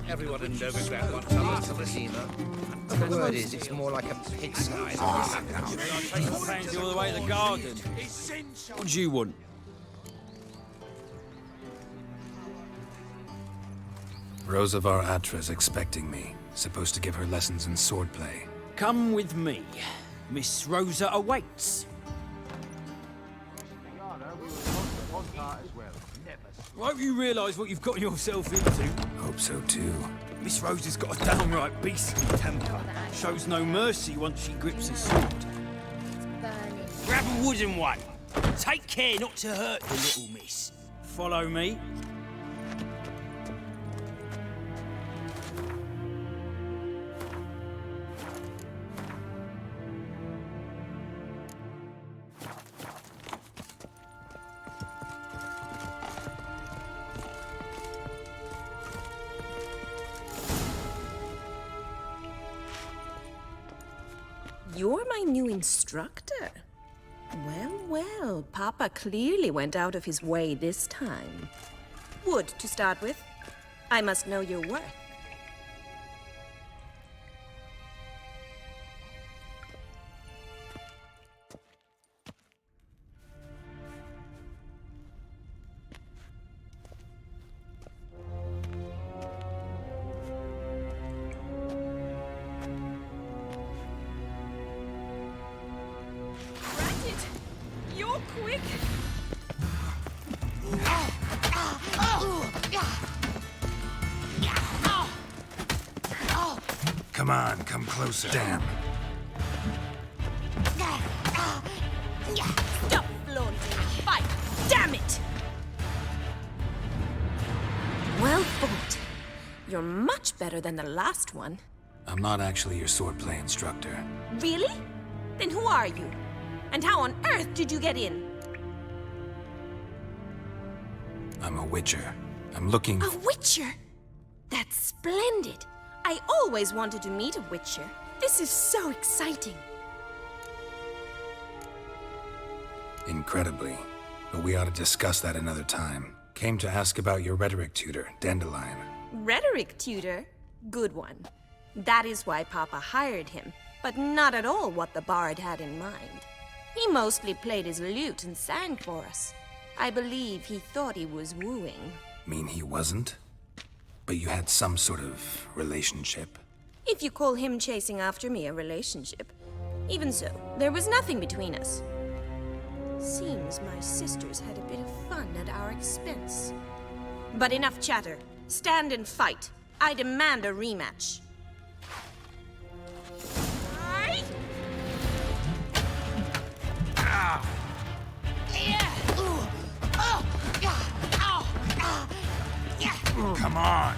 Everyone in Novigrad wants a lot of Zima. But the word is, it's more like a pigsty. Take the pansy all the way to the garden. What do you want? Rosavar Atra's expecting me. Supposed to give her lessons in swordplay. Come with me. Miss Rosa awaits. I hope you realise what you've got yourself into. Hope so too. Miss Rosa's got a downright beastly temper. Shows no mercy once she grips a sword. Grab a wooden one. Take care not to hurt the little miss. Follow me. You're my new instructor. Well, well, Papa clearly went out of his way this time. Wood, to start with. I must know your worth. You're quick. Come on, come closer. Damn. Stop flaunting. Fight. Damn it! Well fought. You're much better than the last one. I'm not actually your swordplay instructor. Really? Then who are you? And how on earth did you get in? I'm a witcher. I'm looking A witcher? That's splendid. I always wanted to meet a witcher. This is so exciting. incredibly. But we ought to discuss that another time. Came to ask about your rhetoric tutor, Dandelion. Rhetoric tutor? Good one. That is why Papa hired him, but not at all what the bard had in mind. He mostly played his lute and sang for us. I believe he thought he was wooing. Mean he wasn't? But you had some sort of relationship? If you call him chasing after me a relationship. Even so, there was nothing between us. Seems my sisters had a bit of fun at our expense. But enough chatter. Stand and fight. I demand a rematch. Come on!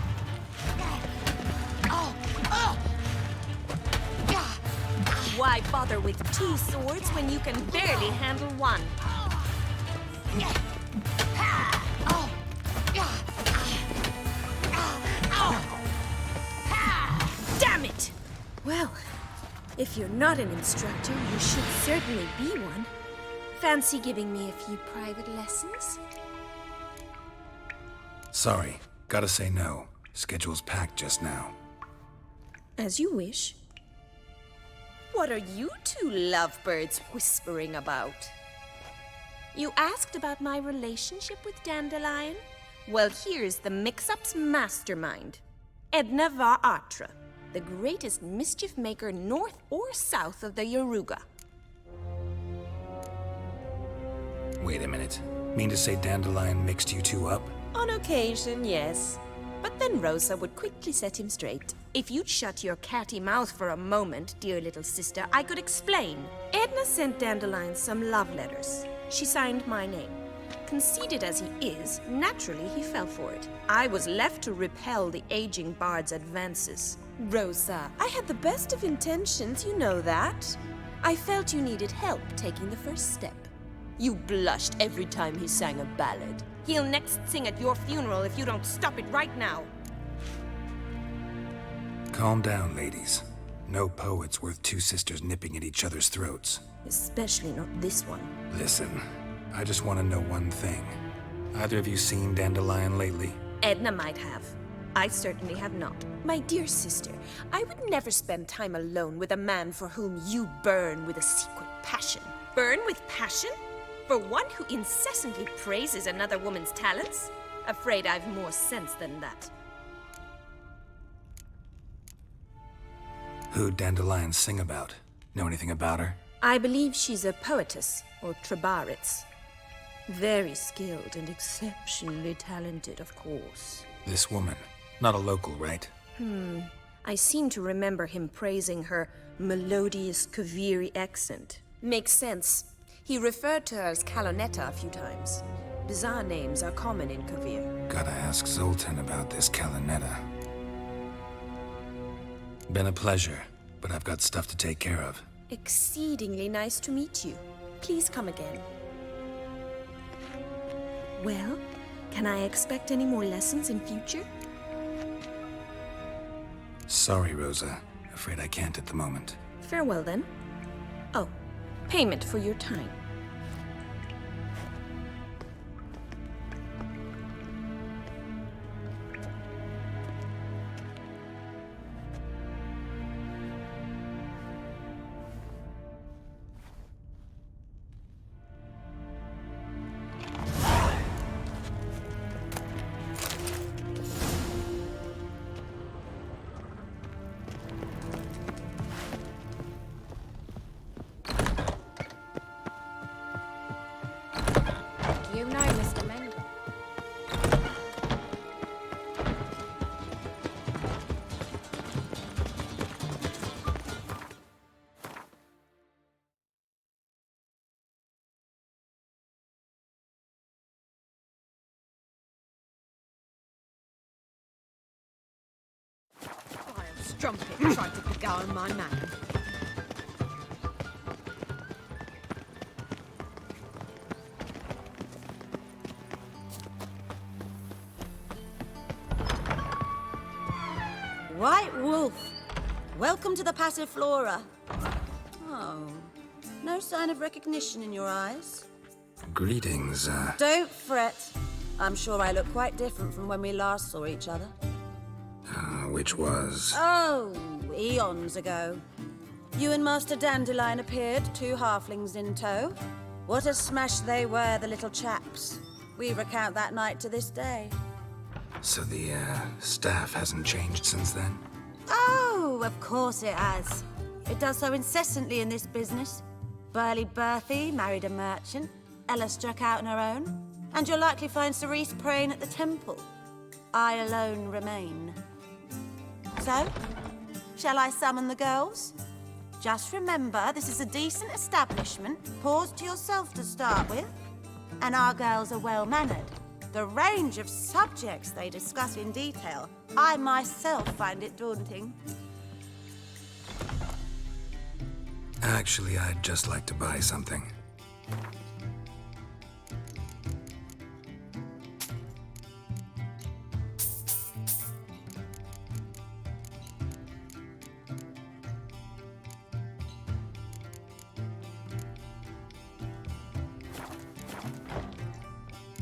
Why bother with 2 swords when you can barely handle one? Damn it! Well, if you're not an instructor, you should certainly be one. Fancy giving me a few private lessons? Sorry, gotta say no. Schedule's packed just now. As you wish. What are you two lovebirds whispering about? You asked about my relationship with Dandelion? Well, here's the mix-up's mastermind. Edna var Atra, the greatest mischief maker north or south of the Yaruga. Wait a minute. Mean to say Dandelion mixed you two up? On occasion, yes. But then Rosa would quickly set him straight. If you'd shut your catty mouth for a moment, dear little sister, I could explain. Edna sent Dandelion some love letters. She signed my name. Conceited as he is, naturally he fell for it. I was left to repel the aging bard's advances. Rosa, I had the best of intentions, you know that. I felt you needed help taking the first step. You blushed every time he sang a ballad. He'll next sing at your funeral if you don't stop it right now. Calm down, ladies. No poet's worth 2 sisters nipping at each other's throats. Especially not this one. Listen, I just want to know one thing. Either of you seen Dandelion lately? Edna might have. I certainly have not. My dear sister, I would never spend time alone with a man for whom you burn with a secret passion. Burn with passion? For one who incessantly praises another woman's talents? Afraid I've more sense than that. Who'd Dandelions sing about? Know anything about her? I believe she's a poetess, or Trebaritz. Very skilled and exceptionally talented, of course. This woman. Not a local, right? I seem to remember him praising her melodious Kaviri accent. Makes sense. He referred to her as Kalonetta a few times. Bizarre names are common in Kavir. Gotta ask Zoltan about this Kalonetta. Been a pleasure, but I've got stuff to take care of. Exceedingly nice to meet you. Please come again. Well, can I expect any more lessons in future? Sorry, Rosa. Afraid I can't at the moment. Farewell, then. Oh, payment for your time. You know, Mr. Mendel. Vile strumpet tried to beguile my man. White Wolf, welcome to the Passiflora. Oh, no sign of recognition in your eyes? Greetings, Don't fret. I'm sure I look quite different from when we last saw each other. which was... Oh, eons ago. You and Master Dandelion appeared, 2 halflings in tow. What a smash they were, the little chaps. We recount that night to this day. So the, staff hasn't changed since then? Oh, of course it has. It does so incessantly in this business. Burly Berthy married a merchant. Ella struck out on her own. And you'll likely find Cerise praying at the temple. I alone remain. So, shall I summon the girls? Just remember, this is a decent establishment. Pause to yourself to start with. And our girls are well-mannered. The range of subjects they discuss in detail, I myself find it daunting. Actually, I'd just like to buy something.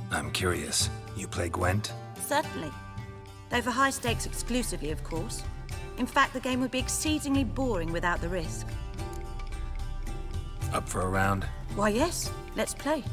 I'm curious. You play Gwent? Certainly. Though for high stakes exclusively, of course. In fact, the game would be exceedingly boring without the risk. Up for a round? Why, yes. Let's play.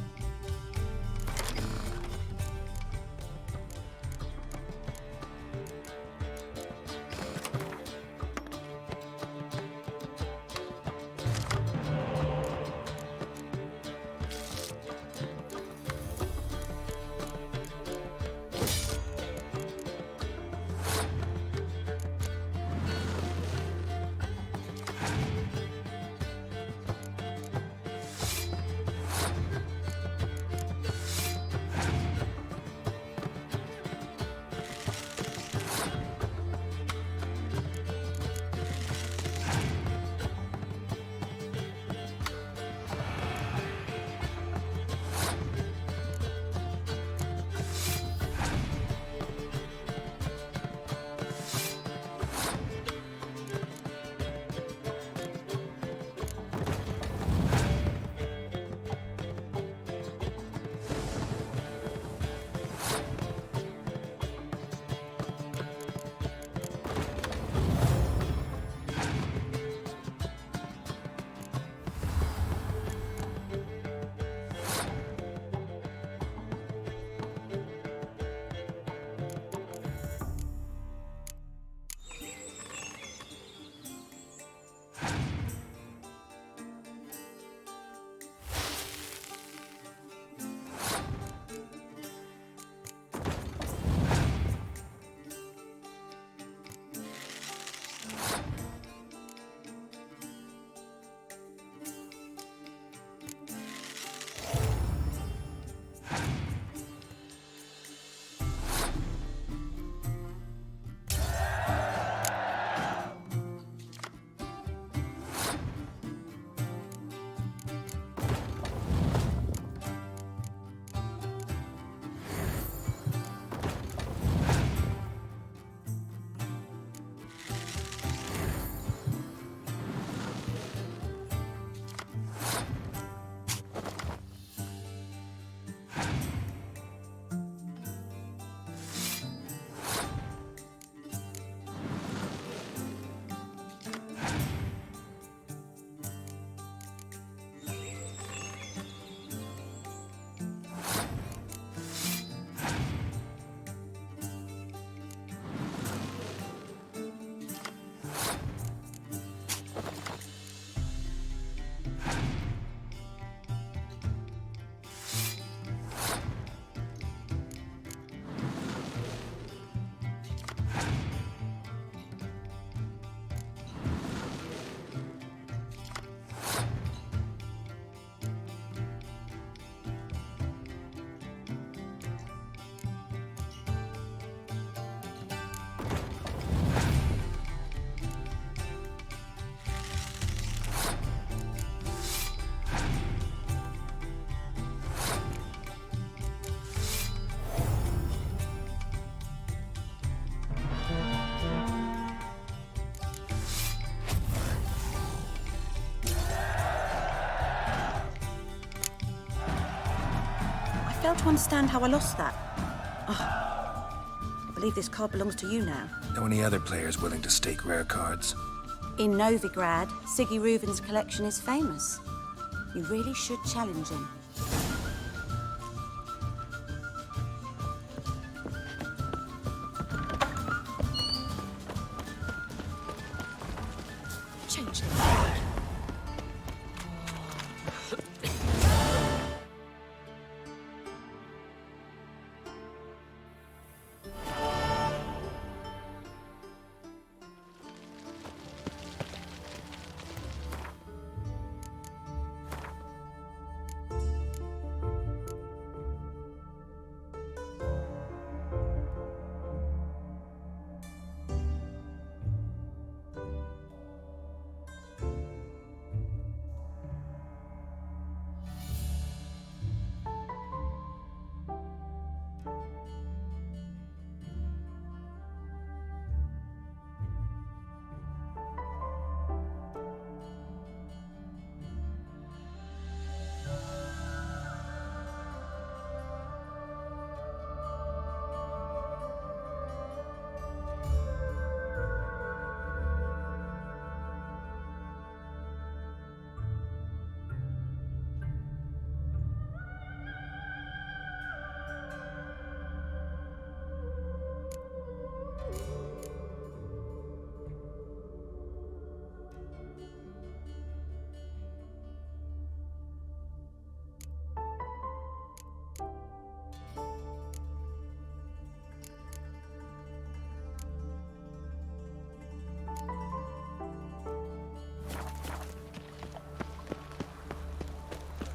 fail to understand how I lost that. I believe this card belongs to you now. Know any other players willing to stake rare cards? In Novigrad, Siggy Reuven's collection is famous. You really should challenge him. Change it.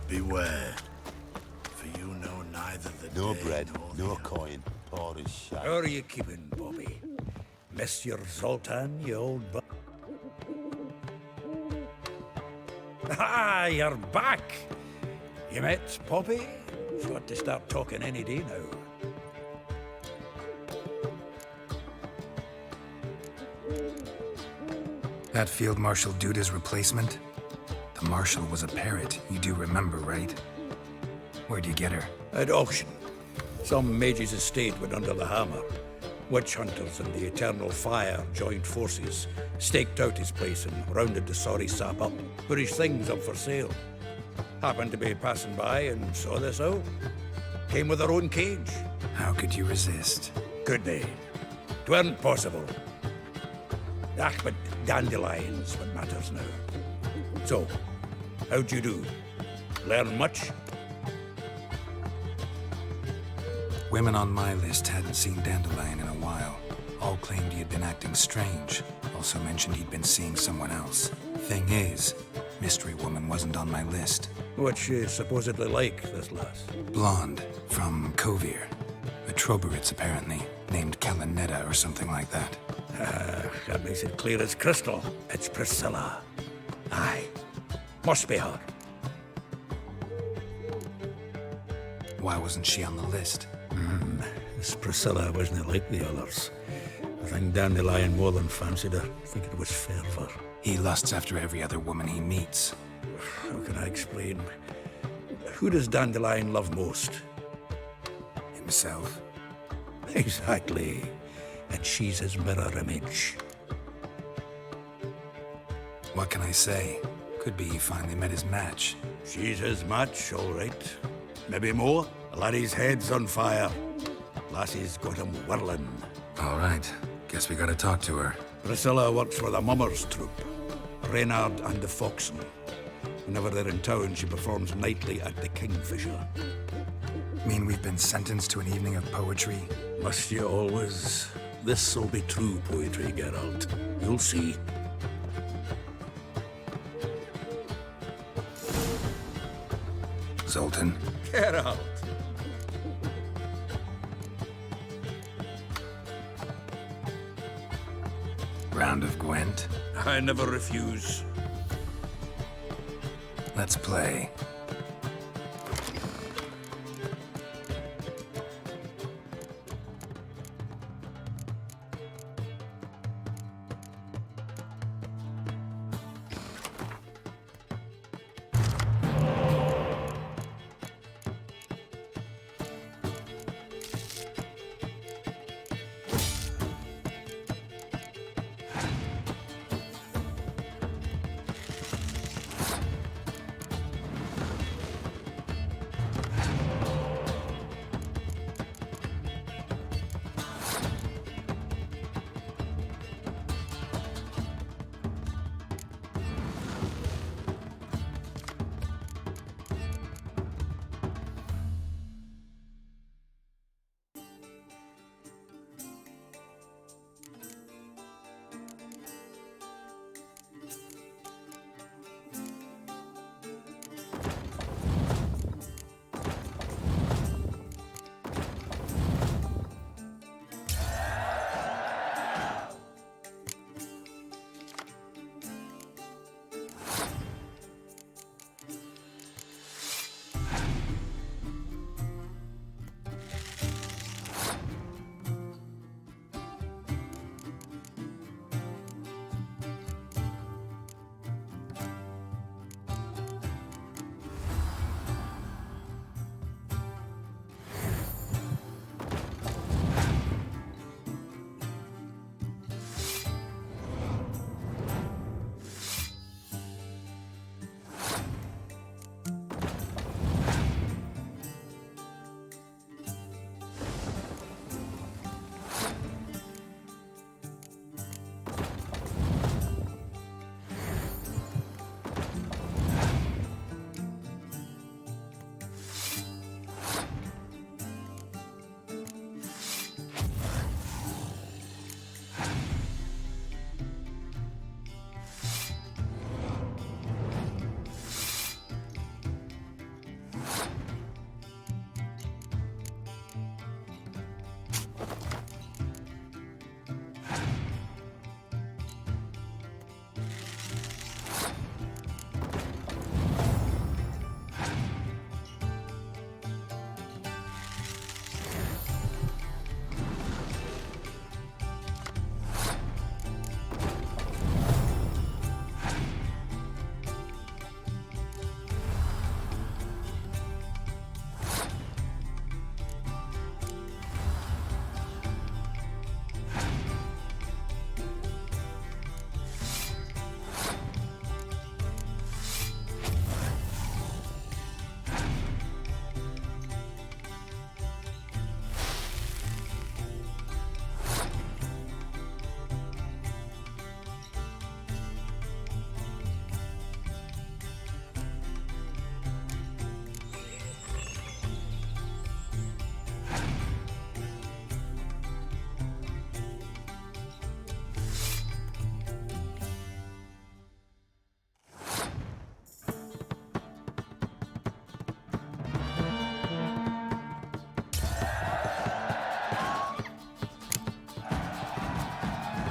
Beware, for you know neither the No day bread, nor no the coin, or a shite. How are you keeping, Bobby? Miss your Zoltan, you old bu... Ah, you're back! You met Poppy? She's got to start talking any day now. That Field Marshal Duda's replacement? The Marshal was a parrot, you do remember, right? Where'd you get her? At auction. Some mage's estate went under the hammer. Witch hunters and the Eternal Fire joined forces, staked out his place and rounded the sorry sap up, put his things up for sale. Happened to be passing by and saw this out. Came with her own cage. How could you resist? Could they? 'Tweren't possible. Ah, but dandelions what matters now. So, how'd you do? Learn much? Women on my list hadn't seen Dandelion in a while. All claimed he had been acting strange. Also mentioned he'd been seeing someone else. Thing is, Mystery Woman wasn't on my list. What's she supposedly like, this lass? Blonde, from Kovir. A Troberitz, apparently. Named Kalanetta or something like that. That makes it clear as crystal. It's Priscilla. Aye. Must be her. Why wasn't she on the list? This Priscilla wasn't like the others. I think Dandelion more than fancied her. I think it was fervour. He lusts after every other woman he meets. How can I explain? Who does Dandelion love most? Himself. Exactly. And she's his mirror image. What can I say? Could be he finally met his match. She's his match, all right. Maybe more. The laddie's head's on fire. Lassie's got him whirling. All right. Guess we gotta talk to her. Priscilla works for the Mummers troupe. Reynard and the Foxen. Whenever they're in town, she performs nightly at the Kingfisher. Mean we've been sentenced to an evening of poetry? Must you always? This'll be true poetry, Geralt. You'll see. Zoltan? Geralt! Round of Gwent? I never refuse. Let's play.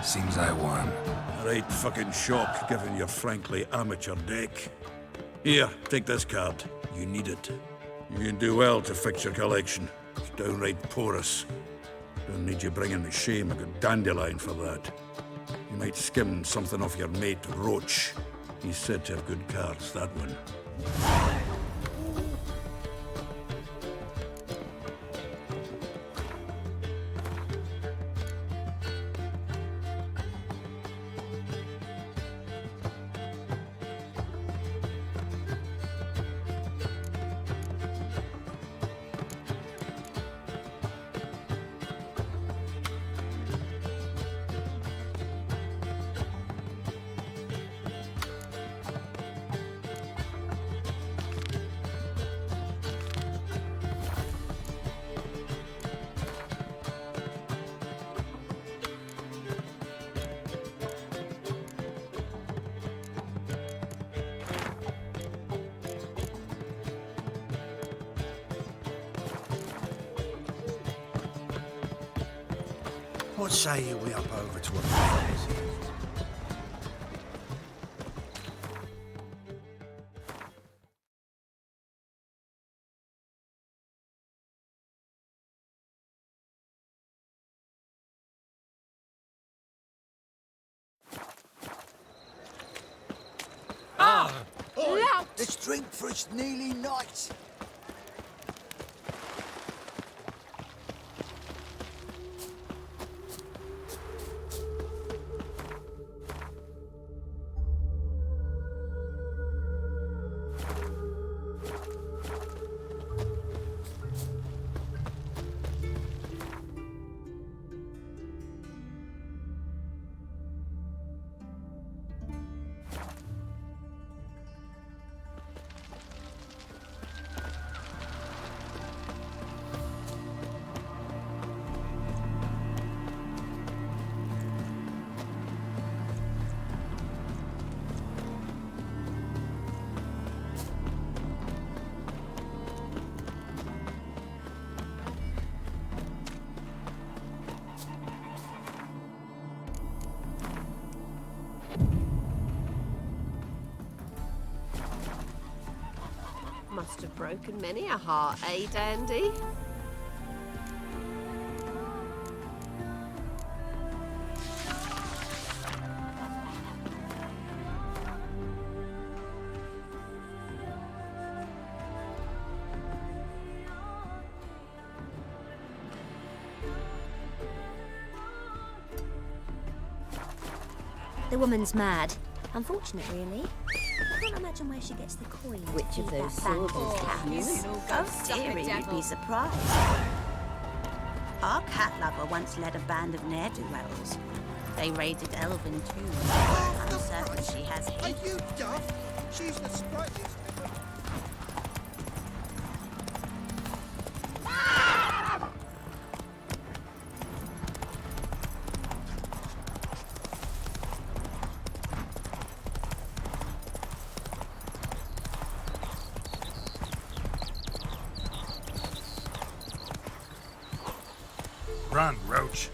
Seems I won. Right fucking shock, given your frankly amateur deck. Here, take this card. You need it. You can do well to fix your collection. It's downright porous. Don't need you bringing me shame. I got Dandelion for that. You might skim something off your mate, Roach. He's said to have good cards, that one. What say you we up over to a friend's? Let's drink for it's nearly night. Must have broken many a heart, eh, Dandy? The woman's mad. Unfortunate, really. I can't imagine where she gets the coin. Which of those swords is Oh dearie, you'd be surprised. Our cat lover once led a band of ne'er-do-wells. They raided Elven too. I'm certain she has Are hate. you daft? She's the sprightliest. Run, Roach.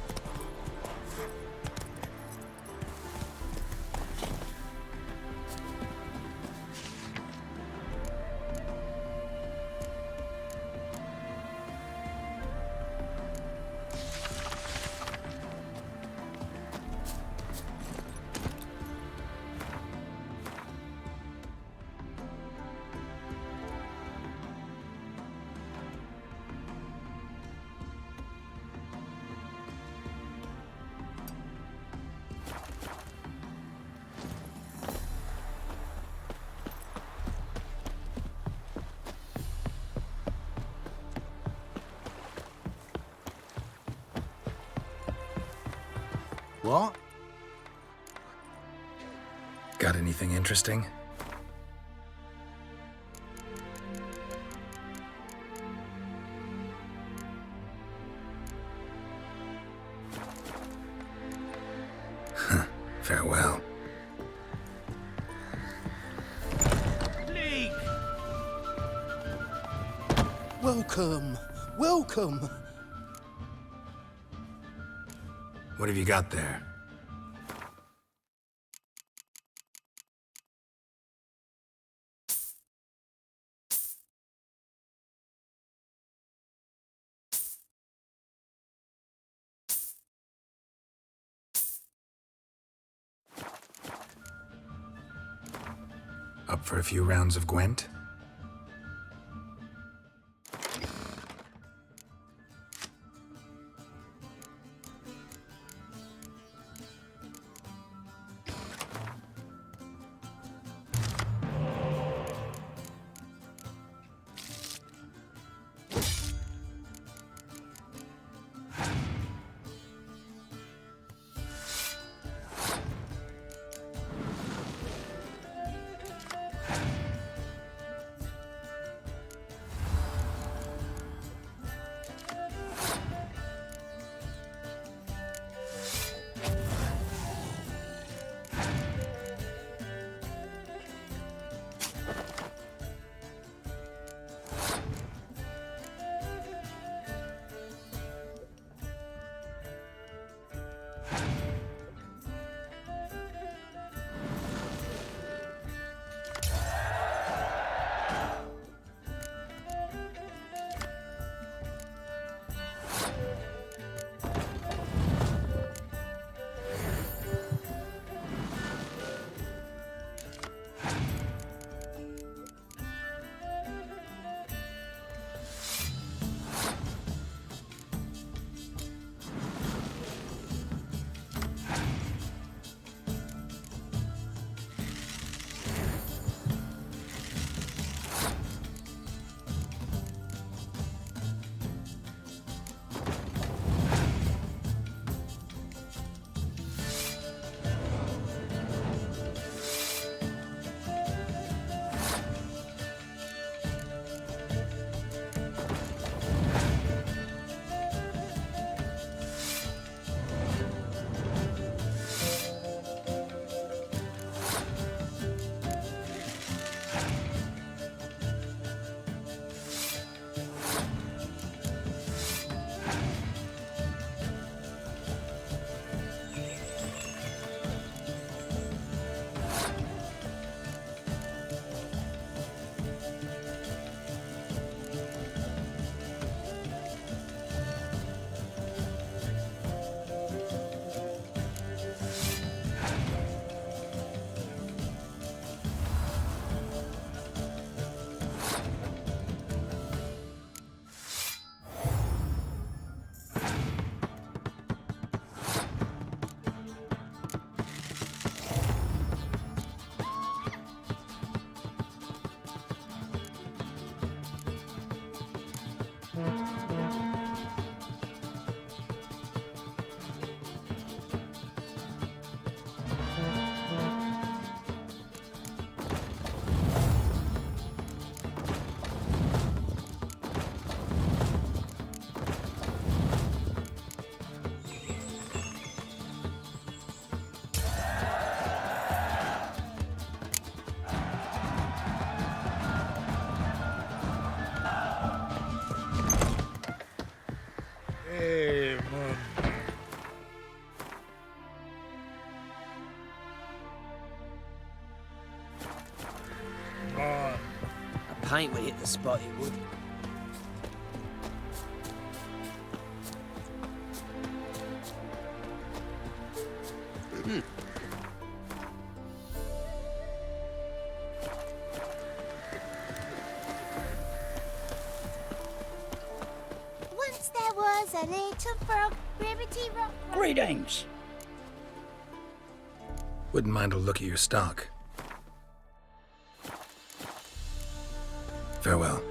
What? Got anything interesting? Farewell. League! Welcome. Welcome. What have you got there? Up for a few rounds of Gwent? Paint would hit the spot, it would. Once there was a little frog, Ribbity Rock. Greetings. Wouldn't mind a look at your stock. Farewell.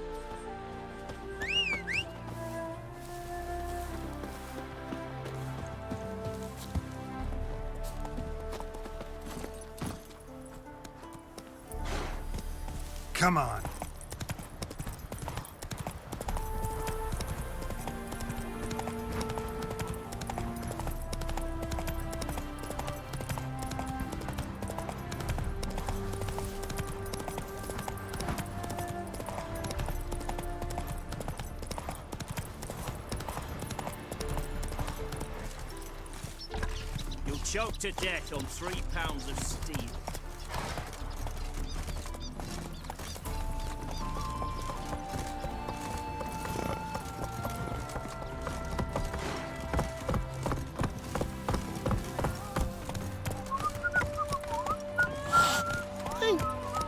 Come on. You'll choke to death on 3 pounds of steel.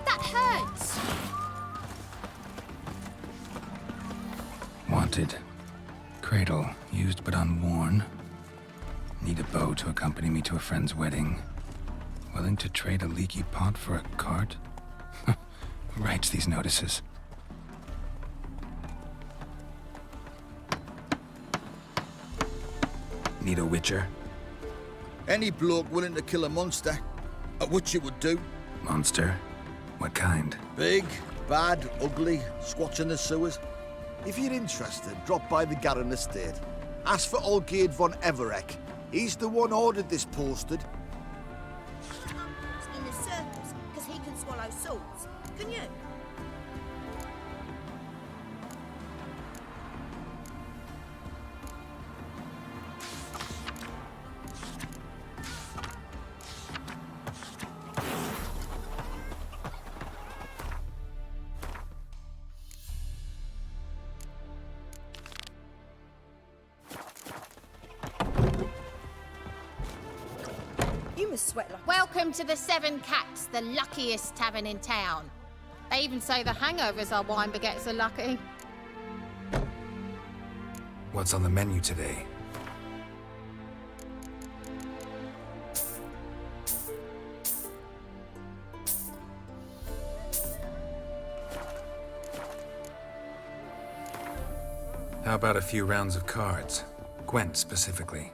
That hurt. rusted. Cradle, used but unworn. Need a bow to accompany me to a friend's wedding. Willing to trade a leaky pot for a cart? Who writes these notices? Need a witcher? Any bloke willing to kill a monster, a witcher would do. Monster? What kind? Big, bad, ugly, squats in the sewers. If you're interested, drop by the Garren estate. Ask for Olgierd von Everek. He's the one ordered this posted. In the circus, because he can swallow swords. Can you? You must sweat like... Welcome to the Seven Cats, the luckiest tavern in town. They even say the hangovers our wine baguettes are lucky. What's on the menu today? How about a few rounds of cards? Gwent specifically.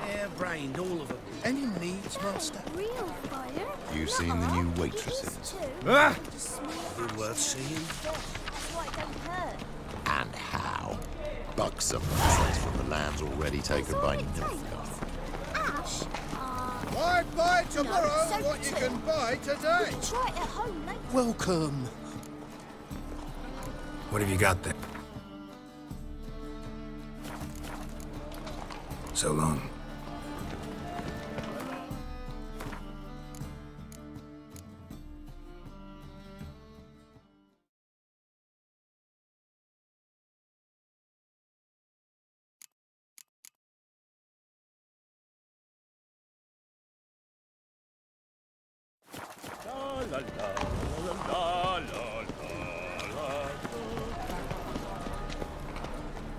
Hair-brained, all of them. Any needs, master? Real fire? You seen the new waitresses? Ah! Good worth seeing. That's why it don't hurt. And how? Buxom lads from the lands already taken by Nilfgaard. Ash? Why buy tomorrow so what you too. can buy today? Try it at home later. Welcome. What have you got there? So long.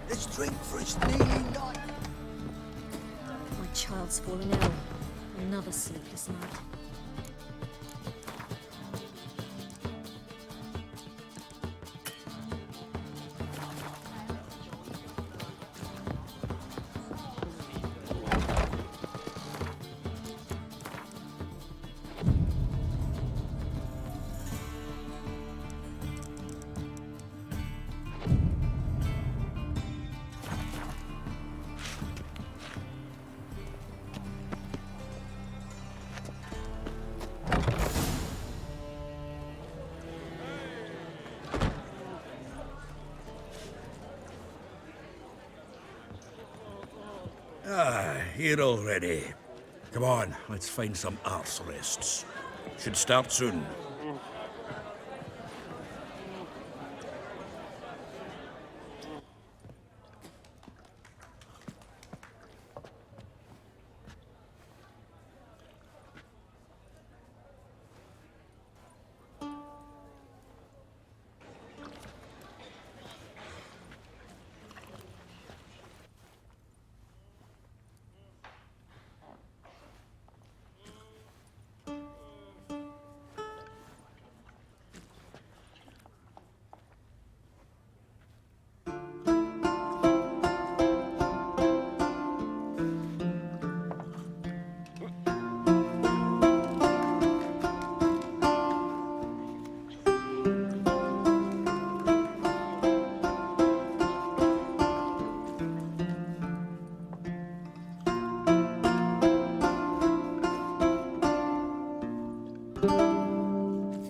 Let's drink for it's nearly night. My child's fallen ill. Another sleepless night. Here already. Come on, let's find some arse rests. Should start soon.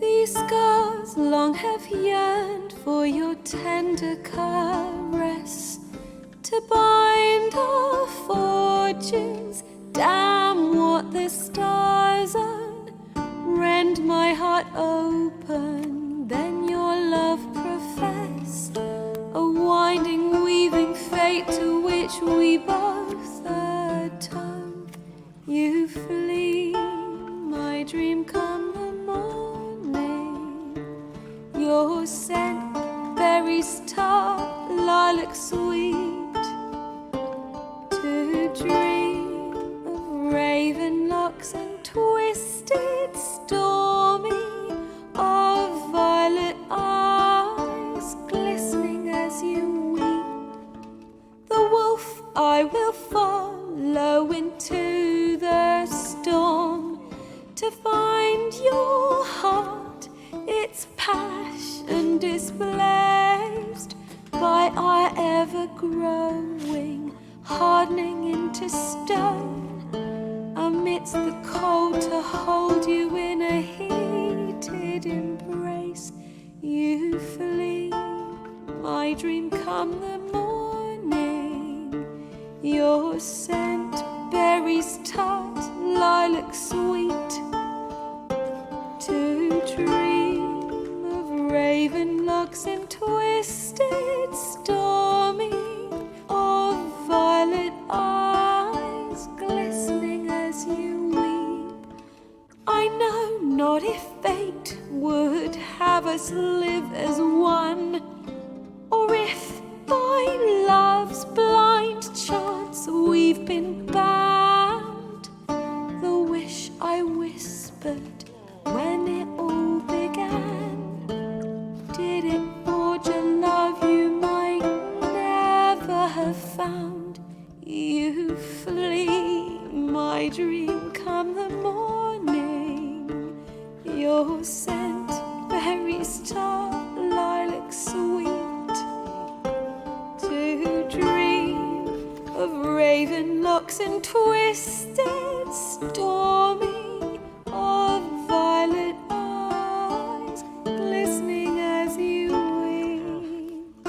These scars long have yearned for your tender caress, to bind our fortunes. Damn what the stars own. Rend my heart open, then your love professed, a winding, weaving fate to which we both atone. You flee, my dream come the morning. Your scent, berries tart, lilac sweet, to dream of raven locks and twisted stormy, of violet eyes glistening as you weep. The wolf I will follow into the storm, to find your heart, its passion displaced by our ever-growing, hardening into stone, amidst the cold to hold you in a heated embrace. You flee, my dream come the morning, your scent, berries tart, lilac sweet, to dream of raven locks and twisted stormy, of violet eyes glistening as you weep. I know not if fate would have us live as one, or if by love's blind chance we've been bound. The wish I whispered when it all began, did it forge a love you might never have found? You flee, your scent, berries tart, lilac sweet. To dream of raven locks and twisted stormy, of violet eyes glistening as you weep.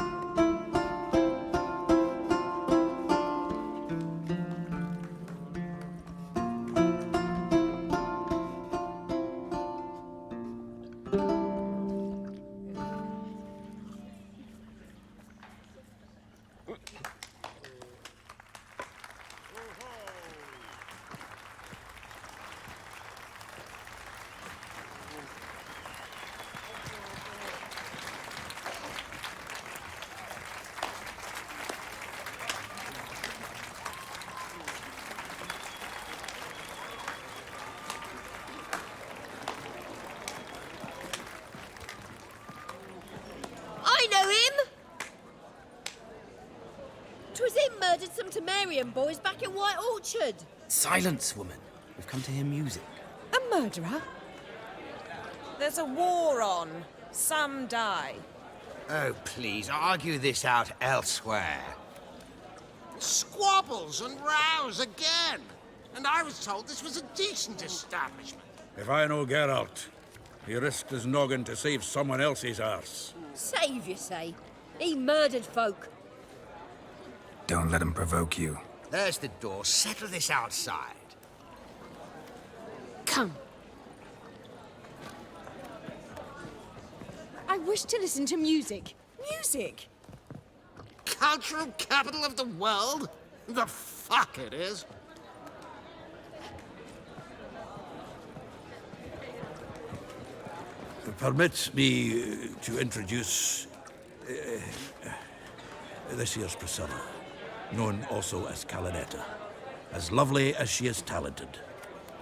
I know him! 'Twas him murdered some Temerian boys back in White Orchard. Silence, woman. We've come to hear music. A murderer? There's a war on. Some die. Oh, please, argue this out elsewhere. Squabbles and rows again. And I was told this was a decent establishment. If I know Geralt, he risked his noggin to save someone else's arse. Save, you say? He murdered folk. Don't let him provoke you. There's the door. Settle this outside. Come. I wish to listen to music. Music! Cultural capital of the world? The fuck it is. Permit me to introduce this here's Priscilla, known also as Calinetta, as lovely as she is talented.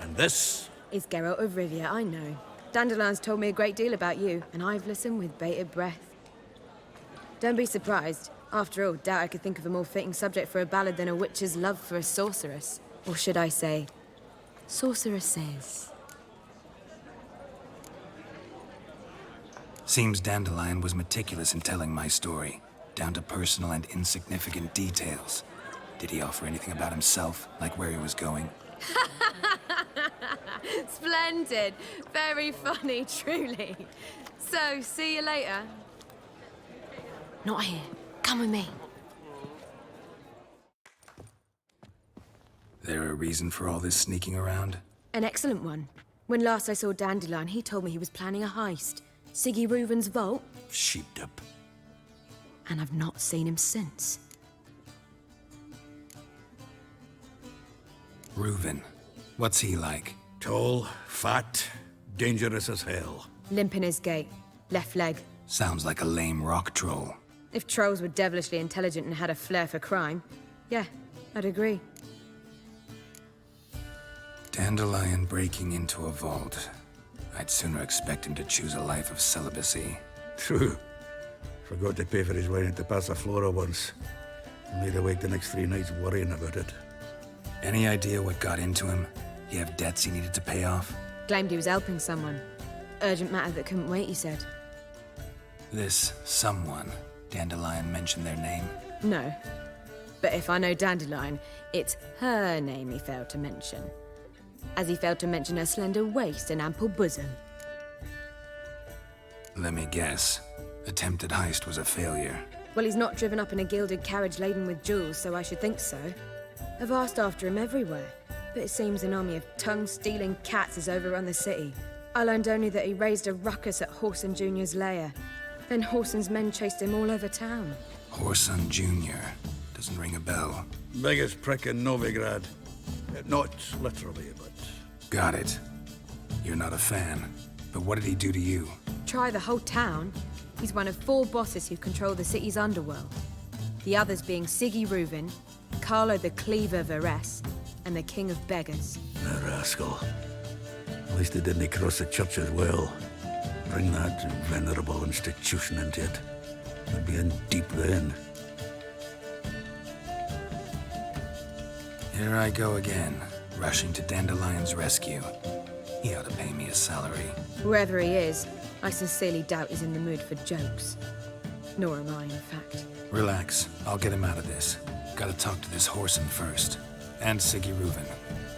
And this is Geralt of Rivia, I know. Dandelion's told me a great deal about you, and I've listened with bated breath. Don't be surprised. After all, doubt I could think of a more fitting subject for a ballad than a witch's love for a sorceress. Or should I say, sorceresses. Seems Dandelion was meticulous in telling my story, down to personal and insignificant details. Did he offer anything about himself, like where he was going? Splendid. Very funny, truly. So, see you later. Not here. Come with me. There a reason for all this sneaking around? An excellent one. When last I saw Dandelion, he told me he was planning a heist. Siggy Reuven's vault. Sheeped up. And I've not seen him since. Reuven. What's he like? Tall, fat, dangerous as hell. Limp in his gait. Left leg. Sounds like a lame rock troll. If trolls were devilishly intelligent and had a flair for crime, yeah, I'd agree. Dandelion breaking into a vault. I'd sooner expect him to choose a life of celibacy. True. Forgot to pay for his wine at the Passaflora once. Laid awake the next 3 nights worrying about it. Any idea what got into him? He have debts he needed to pay off? Claimed he was helping someone. Urgent matter that couldn't wait, he said. This someone, Dandelion mentioned their name? No. But if I know Dandelion, it's her name he failed to mention. As he failed to mention her slender waist and ample bosom. Let me guess. Attempted heist was a failure. Well, he's not driven up in a gilded carriage laden with jewels, so I should think so. I've asked after him everywhere, but it seems an army of tongue-stealing cats has overrun the city. I learned only that he raised a ruckus at Whoreson Jr.'s lair. Then Whoreson's men chased him all over town. Whoreson Jr. Doesn't ring a bell. Biggest prick in Novigrad. Not literally, but... Got it. You're not a fan. But what did he do to you? Try the whole town. He's one of 4 bosses who control the city's underworld. The others being Siggy Reuven, Carlo the Cleaver Varese, and the King of Beggars. The rascal. At least he didn't cross the church as well. Bring that venerable institution into it. They'd be in deep then. Here I go again, rushing to Dandelion's rescue. He ought to pay me a salary. Whoever he is, I sincerely doubt he's in the mood for jokes. Nor am I, in fact. Relax. I'll get him out of this. Gotta talk to this Whoreson first. And Siggy Reuven.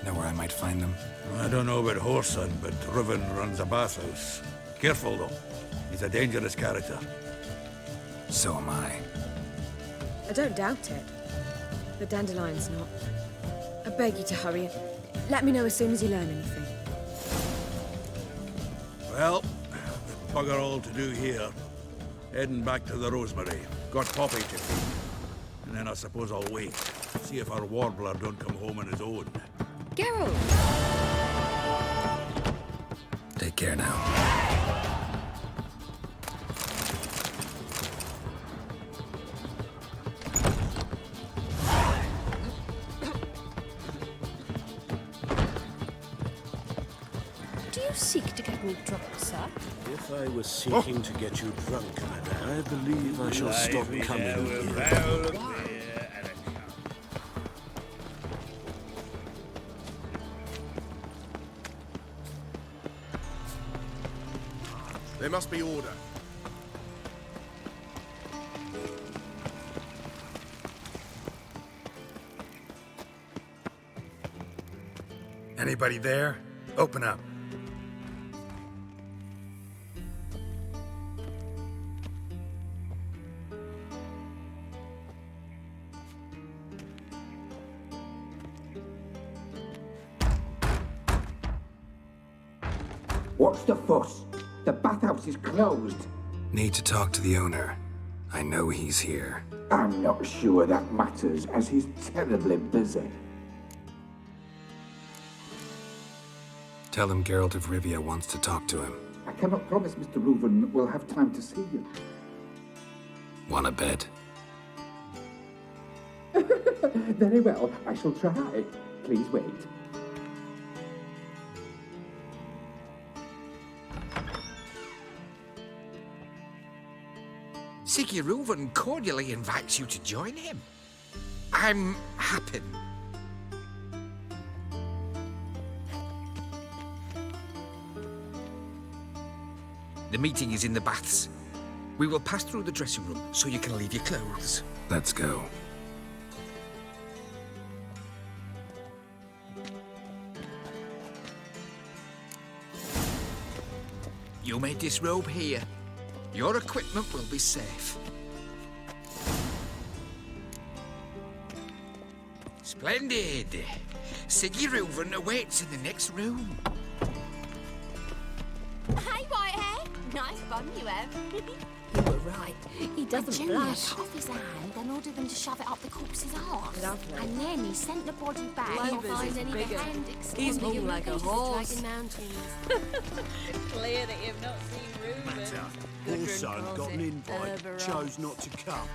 Know where I might find them? I don't know about Whoreson, but Reuven runs a bathhouse. Careful, though. He's a dangerous character. So am I. I don't doubt it. But Dandelion's not. I beg you to hurry. Let me know as soon as you learn anything. Well, bugger all to do here. Heading back to the Rosemary. Got Poppy to feed. And then I suppose I'll wait. See if our warbler don't come home on his own. Geralt! Take care now. Do you seek to get me drunk, sir? If I was seeking to get you drunk, madame, I believe I shall stop coming here. There must be order. Anybody there? Open up. What's the fuss? The bathhouse is closed. Need to talk to the owner. I know he's here. I'm not sure that matters, as he's terribly busy. Tell him Geralt of Rivia wants to talk to him. I cannot promise Mr. Reuven will have time to see you. Wanna bet? Very well, I shall try. Please wait. Siggy Reuven cordially invites you to join him. I'm happy. The meeting is in the baths. We will pass through the dressing room so you can leave your clothes. Let's go. You may disrobe here. Your equipment will be safe. Splendid. Siggy Reuven awaits in the next room. Hey, Whitehair! Nice bun you have. You were right. He doesn't Junior blush. cut off his hand, then ordered them to shove it up the corpse's arse. Lovely. And then he sent the body back. Clover's Not find is any bigger. appendix. He's on the more like a Europeans horse. dragging mountains. Clear that you've not seen Reuven. Whoreson got an invite, chose not to come.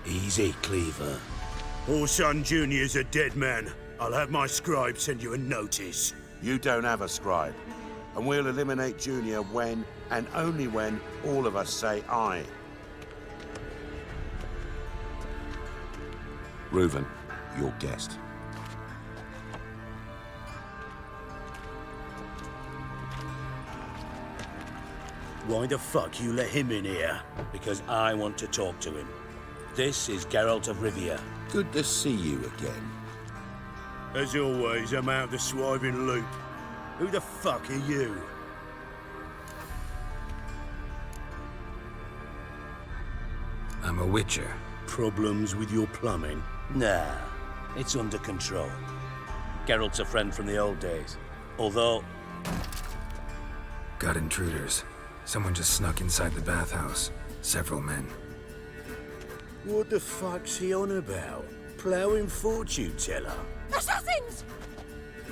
Easy, Cleaver. Whoreson Jr.'s a dead man. I'll have my scribe send you a notice. You don't have a scribe. And we'll eliminate Junior when, and only when, all of us say aye. Reuven, your guest. Why the fuck you let him in here? Because I want to talk to him. This is Geralt of Rivia. Good to see you again. As always, I'm out the swiving loop. Who the fuck are you? I'm a witcher. Problems with your plumbing? Nah, it's under control. Geralt's a friend from the old days. Although... Got intruders. Someone just snuck inside the bathhouse. Several men. What the fuck's he on about? Ploughing fortune teller? Assassins!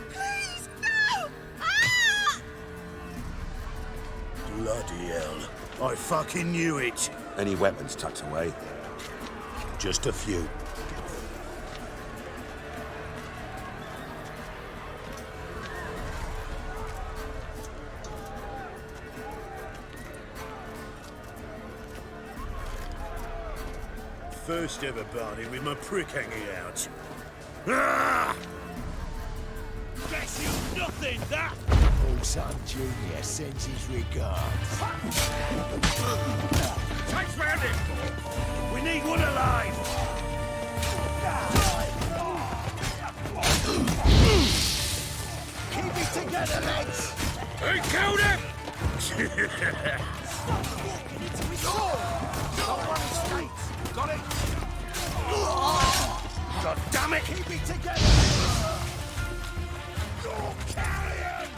Please, no! Ah! Bloody hell. I fucking knew it. Any weapons tucked away? Just a few. First ever party with my prick hanging out. Ah! nothing, that! Old son Junior sends his regards. Takes round it! We need one alive! Keep it together, lads! Who killed him? Got it? God damn it! Keep it together! You're carrion!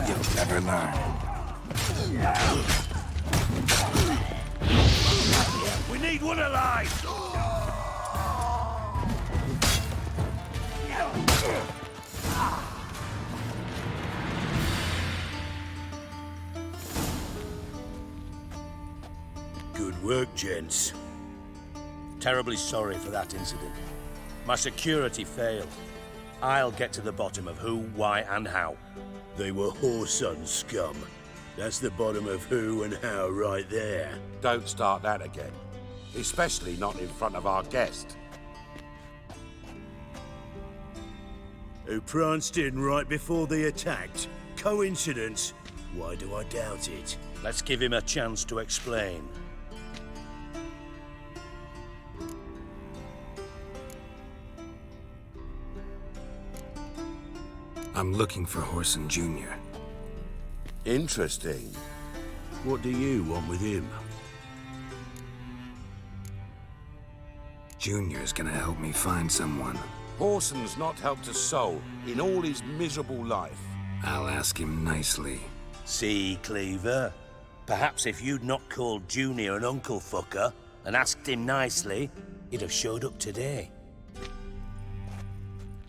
You'll never learn. We need one alive! Good work, gents. Terribly sorry for that incident. My security failed. I'll get to the bottom of who, why, and how. They were whoreson scum. That's the bottom of who and how right there. Don't start that again. Especially not in front of our guest. Who pranced in right before they attacked. Coincidence? Why do I doubt it? Let's give him a chance to explain. I'm looking for Whoreson Jr. Interesting. What do you want with him? Junior's gonna help me find someone. Whoreson's not helped a soul in all his miserable life. I'll ask him nicely. See, Cleaver? Perhaps if you'd not called Junior an uncle fucker and asked him nicely, he'd have showed up today.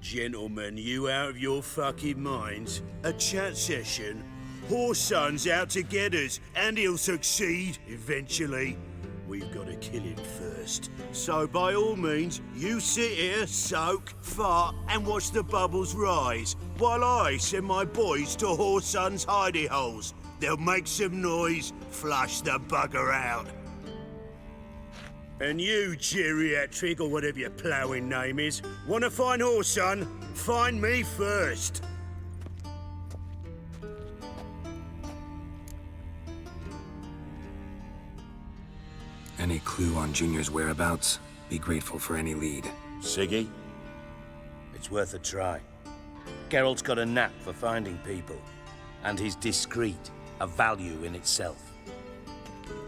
Gentlemen, you out of your fucking minds? A chat session? Whoreson's out to get us, and he'll succeed, eventually. We've got to kill him first. So by all means, you sit here, soak, fart, and watch the bubbles rise, while I send my boys to Whoreson's hidey holes. They'll make some noise, flush the bugger out. And you, geriatric, or whatever your ploughing name is, want to find Whoreson? Find me first. Any clue on Junior's whereabouts? Be grateful for any lead. Siggy? It's worth a try. Geralt's got a knack for finding people, and he's discreet, a value in itself.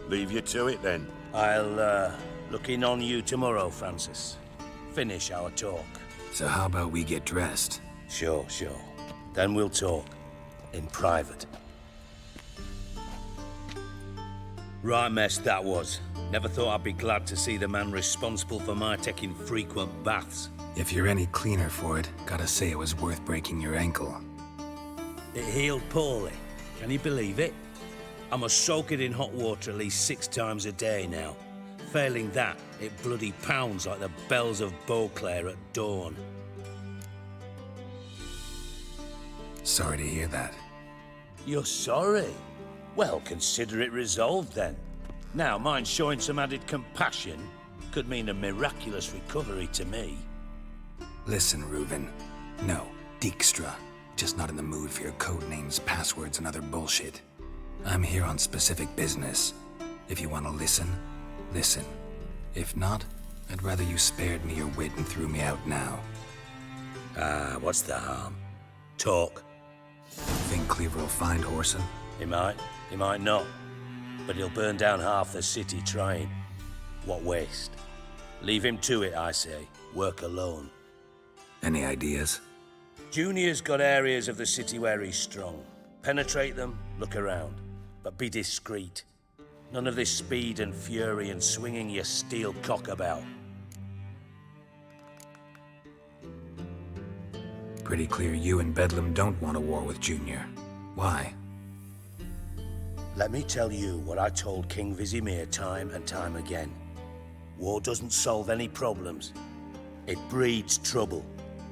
Leave you to it, then. I'll, look in on you tomorrow, Francis. Finish our talk. So how about we get dressed? Sure. Then we'll talk. In private. Right mess that was. Never thought I'd be glad to see the man responsible for my taking frequent baths. If you're any cleaner for it, gotta say it was worth breaking your ankle. It healed poorly. Can you believe it? I must soak it in hot water at least 6 times a day now. Failing that, it bloody pounds like the bells of Beauclair at dawn. Sorry to hear that. You're sorry? Well, consider it resolved then. Now, mind showing some added compassion could mean a miraculous recovery to me. Listen, Reuben. No, Dijkstra. Just not in the mood for your code names, passwords, and other bullshit. I'm here on specific business. If you want to listen, listen. If not, I'd rather you spared me your wit and threw me out now. What's the harm? Talk. Think Cleaver will find Whoreson? He might not. But he'll burn down half the city trying. What waste. Leave him to it, I say. Work alone. Any ideas? Junior's got areas of the city where he's strong. Penetrate them, look around. But be discreet. None of this speed and fury and swinging your steel cock about. Pretty clear you and Bedlam don't want a war with Junior. Why? Let me tell you what I told King Vizimir time and time again. War doesn't solve any problems. It breeds trouble.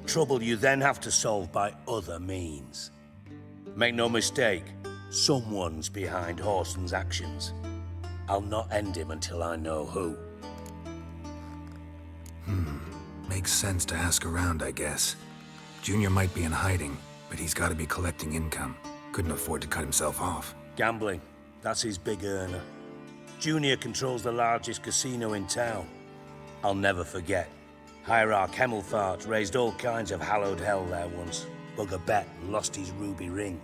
Trouble you then have to solve by other means. Make no mistake, someone's behind Whoreson's actions. I'll not end him until I know who. Makes sense to ask around, I guess. Junior might be in hiding, but he's got to be collecting income. Couldn't afford to cut himself off. Gambling. That's his big earner. Junior controls the largest casino in town. I'll never forget. Hierarch Hemmelfart raised all kinds of hallowed hell there once. Bugger bet and lost his ruby ring.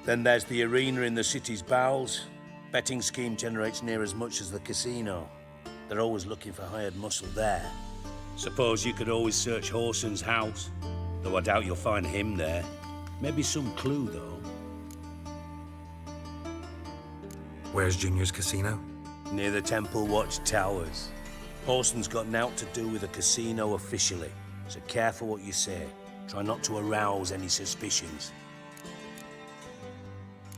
Then there's the arena in the city's bowels. Betting scheme generates near as much as the casino. They're always looking for hired muscle there. Suppose you could always search Horson's house, though I doubt you'll find him there. Maybe some clue, though. Where's Junior's casino? Near the Temple Watch Towers. Horson's got naught to do with the casino officially, so careful what you say. Try not to arouse any suspicions.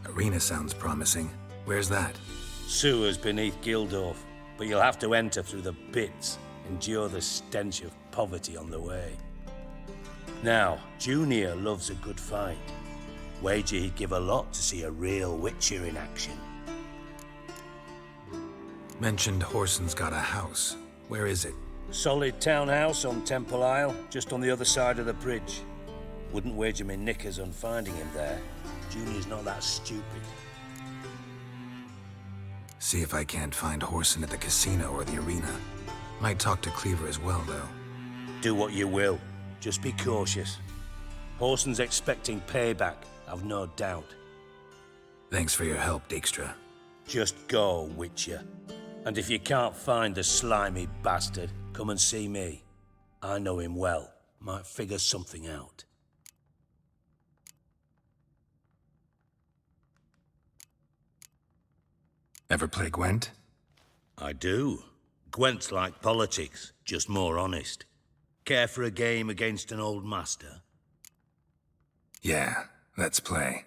Arena sounds promising. Where's that? Sewers beneath Gildorf, but you'll have to enter through the pits. Endure the stench of poverty on the way. Now, Junior loves a good fight. Wager he'd give a lot to see a real Witcher in action. Mentioned Horson's got a house. Where is it? Solid townhouse on Temple Isle, just on the other side of the bridge. Wouldn't wager me knickers on finding him there. Junior's not that stupid. See if I can't find Horson at the casino or the arena. Might talk to Cleaver as well, though. Do what you will. Just be cautious. Horson's expecting payback, I've no doubt. Thanks for your help, Dijkstra. Just go, Witcher. And if you can't find the slimy bastard, come and see me. I know him well. Might figure something out. Ever play Gwent? I do. Gwent's like politics, just more honest. Care for a game against an old master? Yeah, let's play.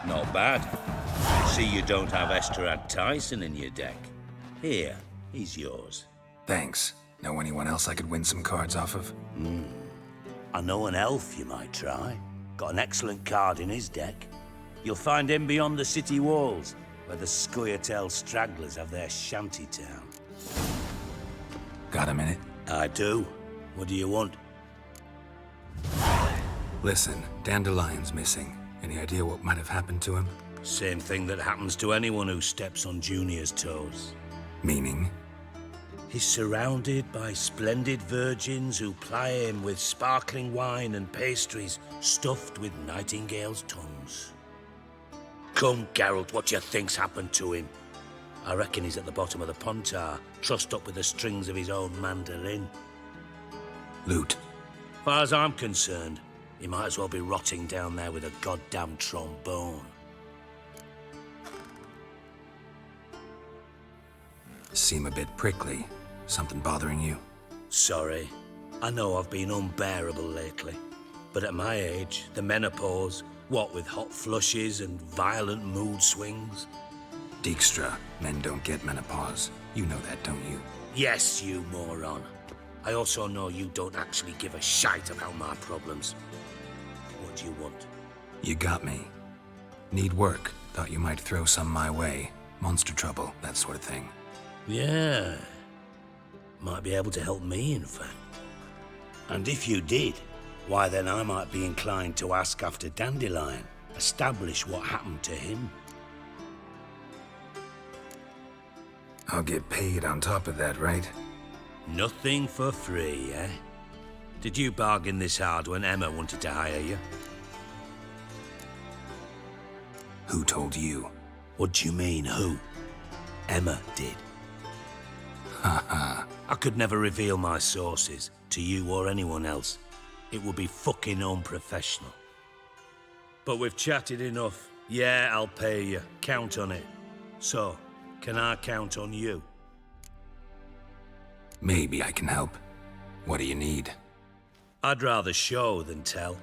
Not bad. See you don't have Esterad Tyson in your deck. Here, he's yours. Thanks. Know anyone else I could win some cards off of? I know an elf you might try. Got an excellent card in his deck. You'll find him beyond the city walls, where the Scoia'tael stragglers have their shanty town. Got a minute? I do. What do you want? Listen, Dandelion's missing. Any idea what might have happened to him? Same thing that happens to anyone who steps on Junior's toes. Meaning? He's surrounded by splendid virgins who ply him with sparkling wine and pastries stuffed with nightingales' tongues. Come, Geralt, what do you think's happened to him? I reckon he's at the bottom of the Pontar, trussed up with the strings of his own mandolin. Loot. Far as I'm concerned, he might as well be rotting down there with a goddamn trombone. Seem a bit prickly. Something bothering you? Sorry. I know I've been unbearable lately. But at my age, the menopause, what with hot flushes and violent mood swings. Dijkstra, men don't get menopause. You know that, don't you? Yes, you moron. I also know you don't actually give a shite about my problems. What do you want? You got me. Need work. Thought you might throw some my way. Monster trouble, that sort of thing. Yeah. Might be able to help me, in fact. And if you did, why then I might be inclined to ask after Dandelion, establish what happened to him. I'll get paid on top of that, right? Nothing for free, eh? Did you bargain this hard when Emma wanted to hire you? Who told you? What do you mean, who? Emma did. Haha. I could never reveal my sources to you or anyone else. It would be fucking unprofessional. But we've chatted enough. Yeah, I'll pay you. Count on it. So, can I count on you? Maybe I can help. What do you need? I'd rather show than tell.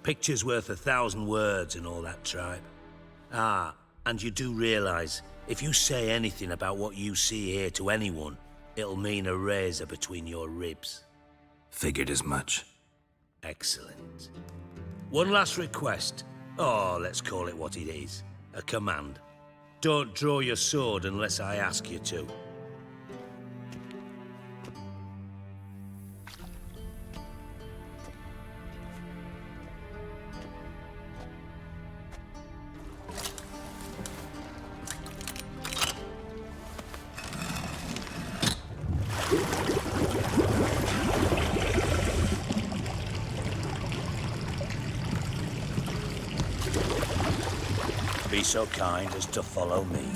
Picture's worth 1,000 words and all that tribe. Ah, and you do realize, if you say anything about what you see here to anyone, it'll mean a razor between your ribs. Figured as much. Excellent. One last request. Oh, let's call it what it is. A command. Don't draw your sword unless I ask you to. Be so kind as to follow me.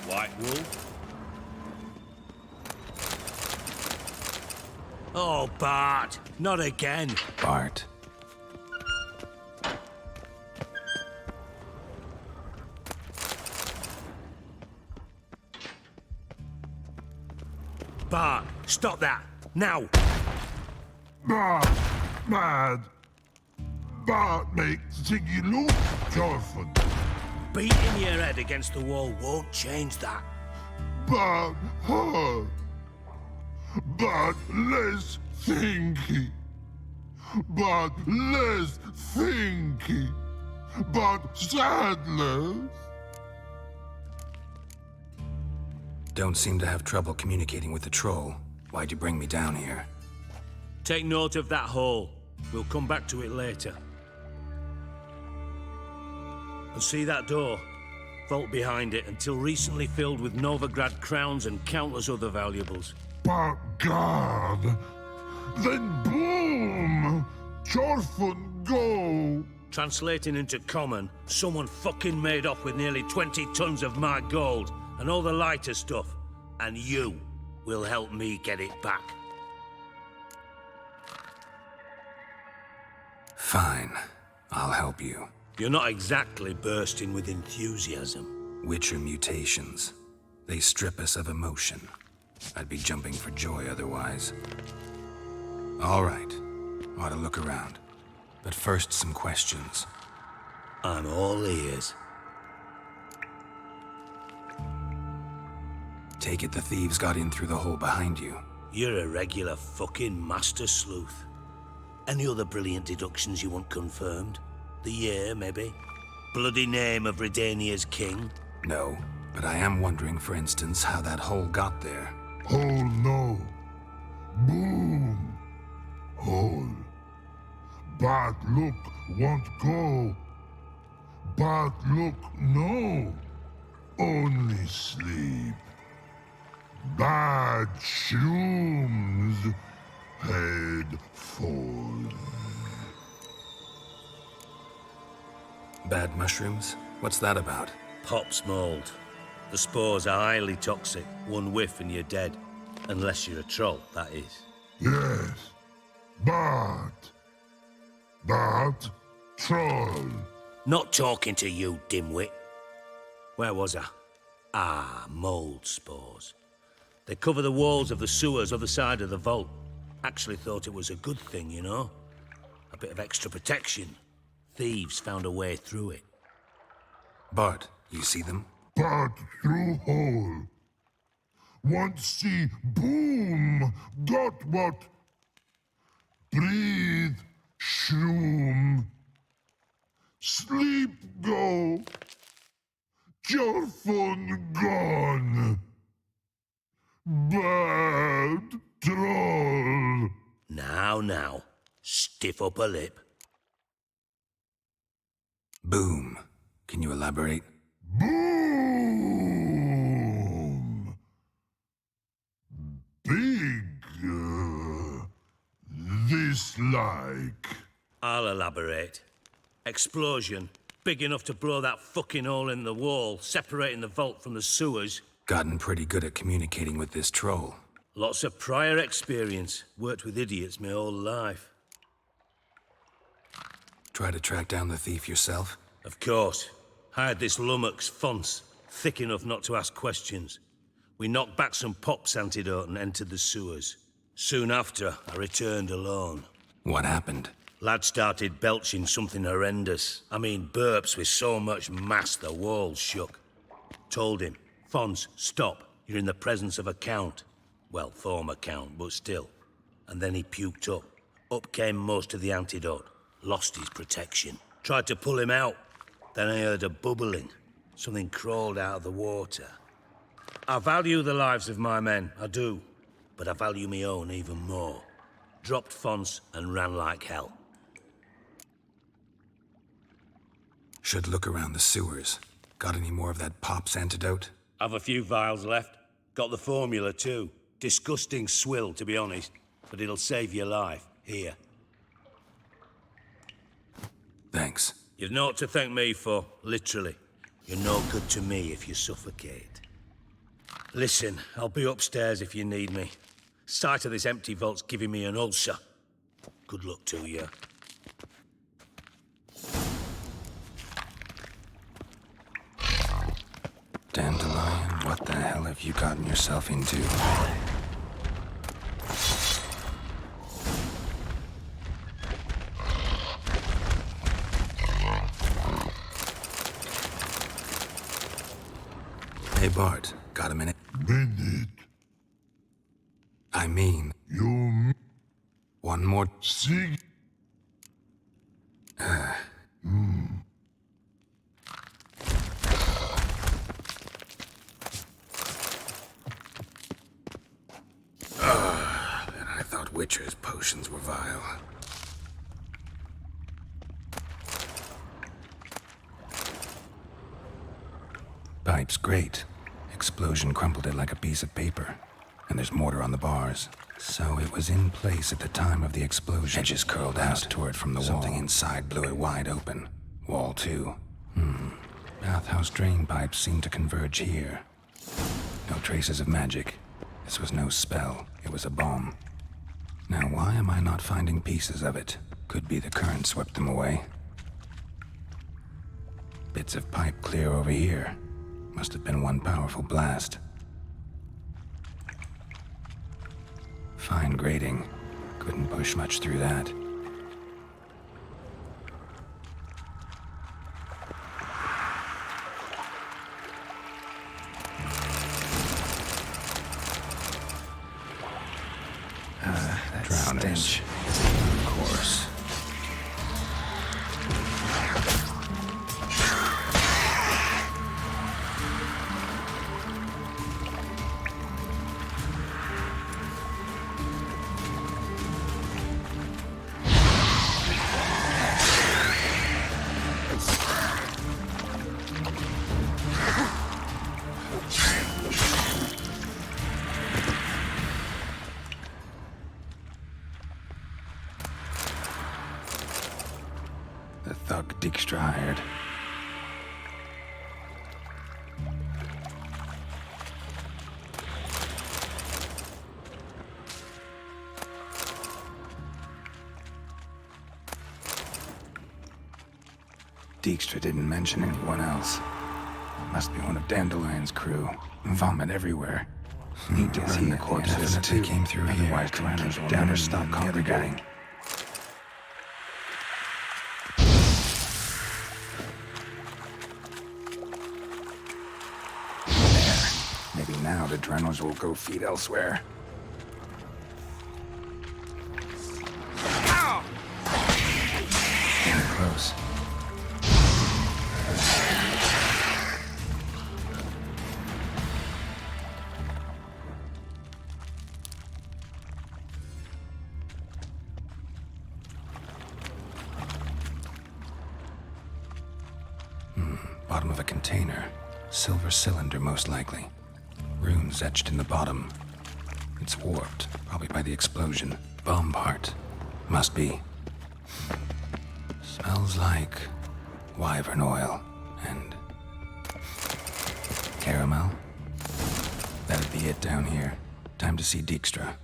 White Wolf? Oh, Bart! Not again! Bart. Bart, stop that! Now! Bart, mad. Bart makes Ziggy look, Jorfin. Beating your head against the wall won't change that. But hard. But less thinky. But less thinky. But sadless. Don't seem to have trouble communicating with the troll. Why'd you bring me down here? Take note of that hole. We'll come back to it later. And see that door? Vault behind it, until recently filled with Novigrad crowns and countless other valuables. But God. Then boom! Jorfin go! Translating into common, someone fucking made off with nearly 20 tons of my gold and all the lighter stuff. And you will help me get it back. Fine. I'll help you. You're not exactly bursting with enthusiasm. Witcher mutations. They strip us of emotion. I'd be jumping for joy otherwise. All right. Ought to look around. But first, some questions. I'm all ears. Take it the thieves got in through the hole behind you. You're a regular fucking master sleuth. Any other brilliant deductions you want confirmed? The year, maybe? Bloody name of Redania's king? No, but I am wondering, for instance, how that hole got there. Hole no. Boom. Hole. Bad look won't go. Bad look no. Only sleep. Bad shrooms head forth. Bad mushrooms? What's that about? Pop's mold. The spores are highly toxic. One whiff and you're dead. Unless you're a troll, that is. Yes. Bad. Bad troll. Not talking to you, dimwit. Where was I? Ah, mold spores. They cover the walls of the sewers other side of the vault. Actually thought it was a good thing, you know? A bit of extra protection. Thieves found a way through it. Bart, you see them? Bad through hole. Want see boom. Got what? Breathe. Shroom. Sleep go. Your phone gone. Bad troll. Now. Stiff upper lip. Boom. Can you elaborate? Boom. Big. This like. I'll elaborate. Explosion. Big enough to blow that fucking hole in the wall, separating the vault from the sewers. Gotten pretty good at communicating with this troll. Lots of prior experience. Worked with idiots my whole life. Try to track down the thief yourself? Of course. Hired this lummox, Fons, thick enough not to ask questions. We knocked back some Pop's antidote and entered the sewers. Soon after, I returned alone. What happened? Lad started belching something horrendous. I mean, burps with so much mass the walls shook. Told him, Fons, stop. You're in the presence of a count. Well, former count, but still. And then he puked up. Up came most of the antidote. Lost his protection. Tried to pull him out. Then I heard a bubbling. Something crawled out of the water. I value the lives of my men, I do. But I value my own even more. Dropped Fons and ran like hell. Should look around the sewers. Got any more of that Pop's antidote? I've a few vials left. Got the formula too. Disgusting swill, to be honest. But it'll save your life. Here. Thanks. You've naught to thank me for, literally. You're no good to me if you suffocate. Listen, I'll be upstairs if you need me. Sight of this empty vault's giving me an ulcer. Good luck to you. Dandelion, what the hell have you gotten yourself into? Hey Bart, got a minute? Minute. I mean... You... One more... See... And I thought Witcher's potions were vile. Pipe's great. Explosion crumpled it like a piece of paper. And there's mortar on the bars. So it was in place at the time of the explosion. Edges curled out, tore it from the wall. Something inside blew it wide open. Wall too. Bathhouse drain pipes seem to converge here. No traces of magic. This was no spell. It was a bomb. Now why am I not finding pieces of it? Could be the current swept them away. bits of pipe clear over here. Must have been one powerful blast. Fine grating. Couldn't push much through that. Drownage. Of course. The thug Dijkstra hired. Dijkstra didn't mention anyone else. Must be one of Dandelion's crew. Vomit everywhere. Need to run the corpses too. They came through here. Otherwise, Tyrannos will never stop congregating. Maybe now the Drenos will go feed elsewhere. Getting close. Bottom of a container. Silver cylinder, most likely. Runes etched in the bottom. It's warped, probably by the explosion. Bomb part. Must be. Smells like wyvern oil and caramel. That'd be it down here. Time to see Dijkstra.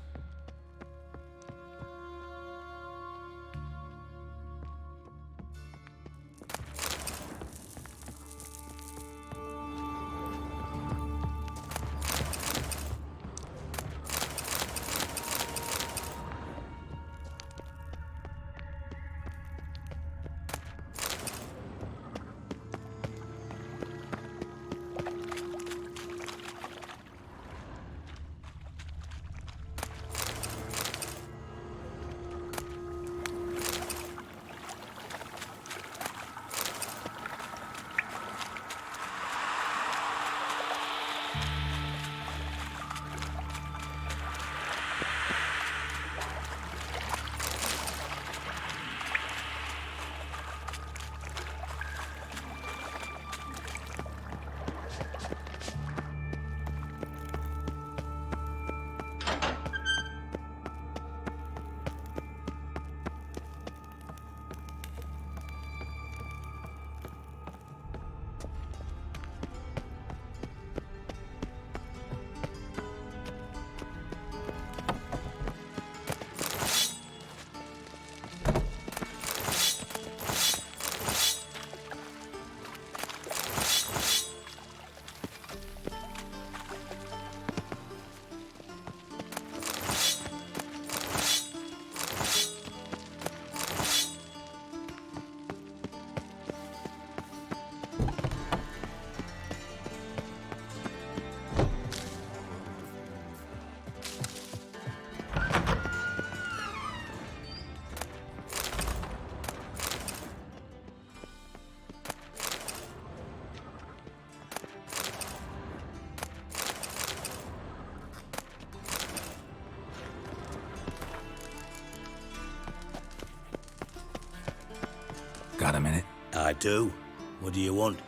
Got a minute? I do. What do you want?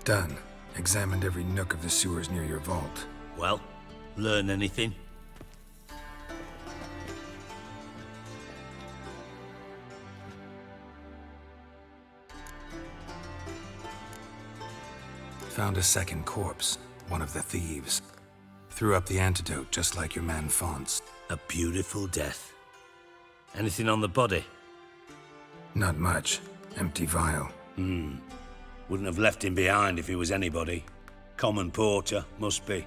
Done. Examined every nook of the sewers near your vault. Well, learn anything? Found a second corpse. One of the thieves. Threw up the antidote just like your man Fonz. A beautiful death. Anything on the body? Not much. Empty vial. Wouldn't have left him behind if he was anybody. Common porter, must be.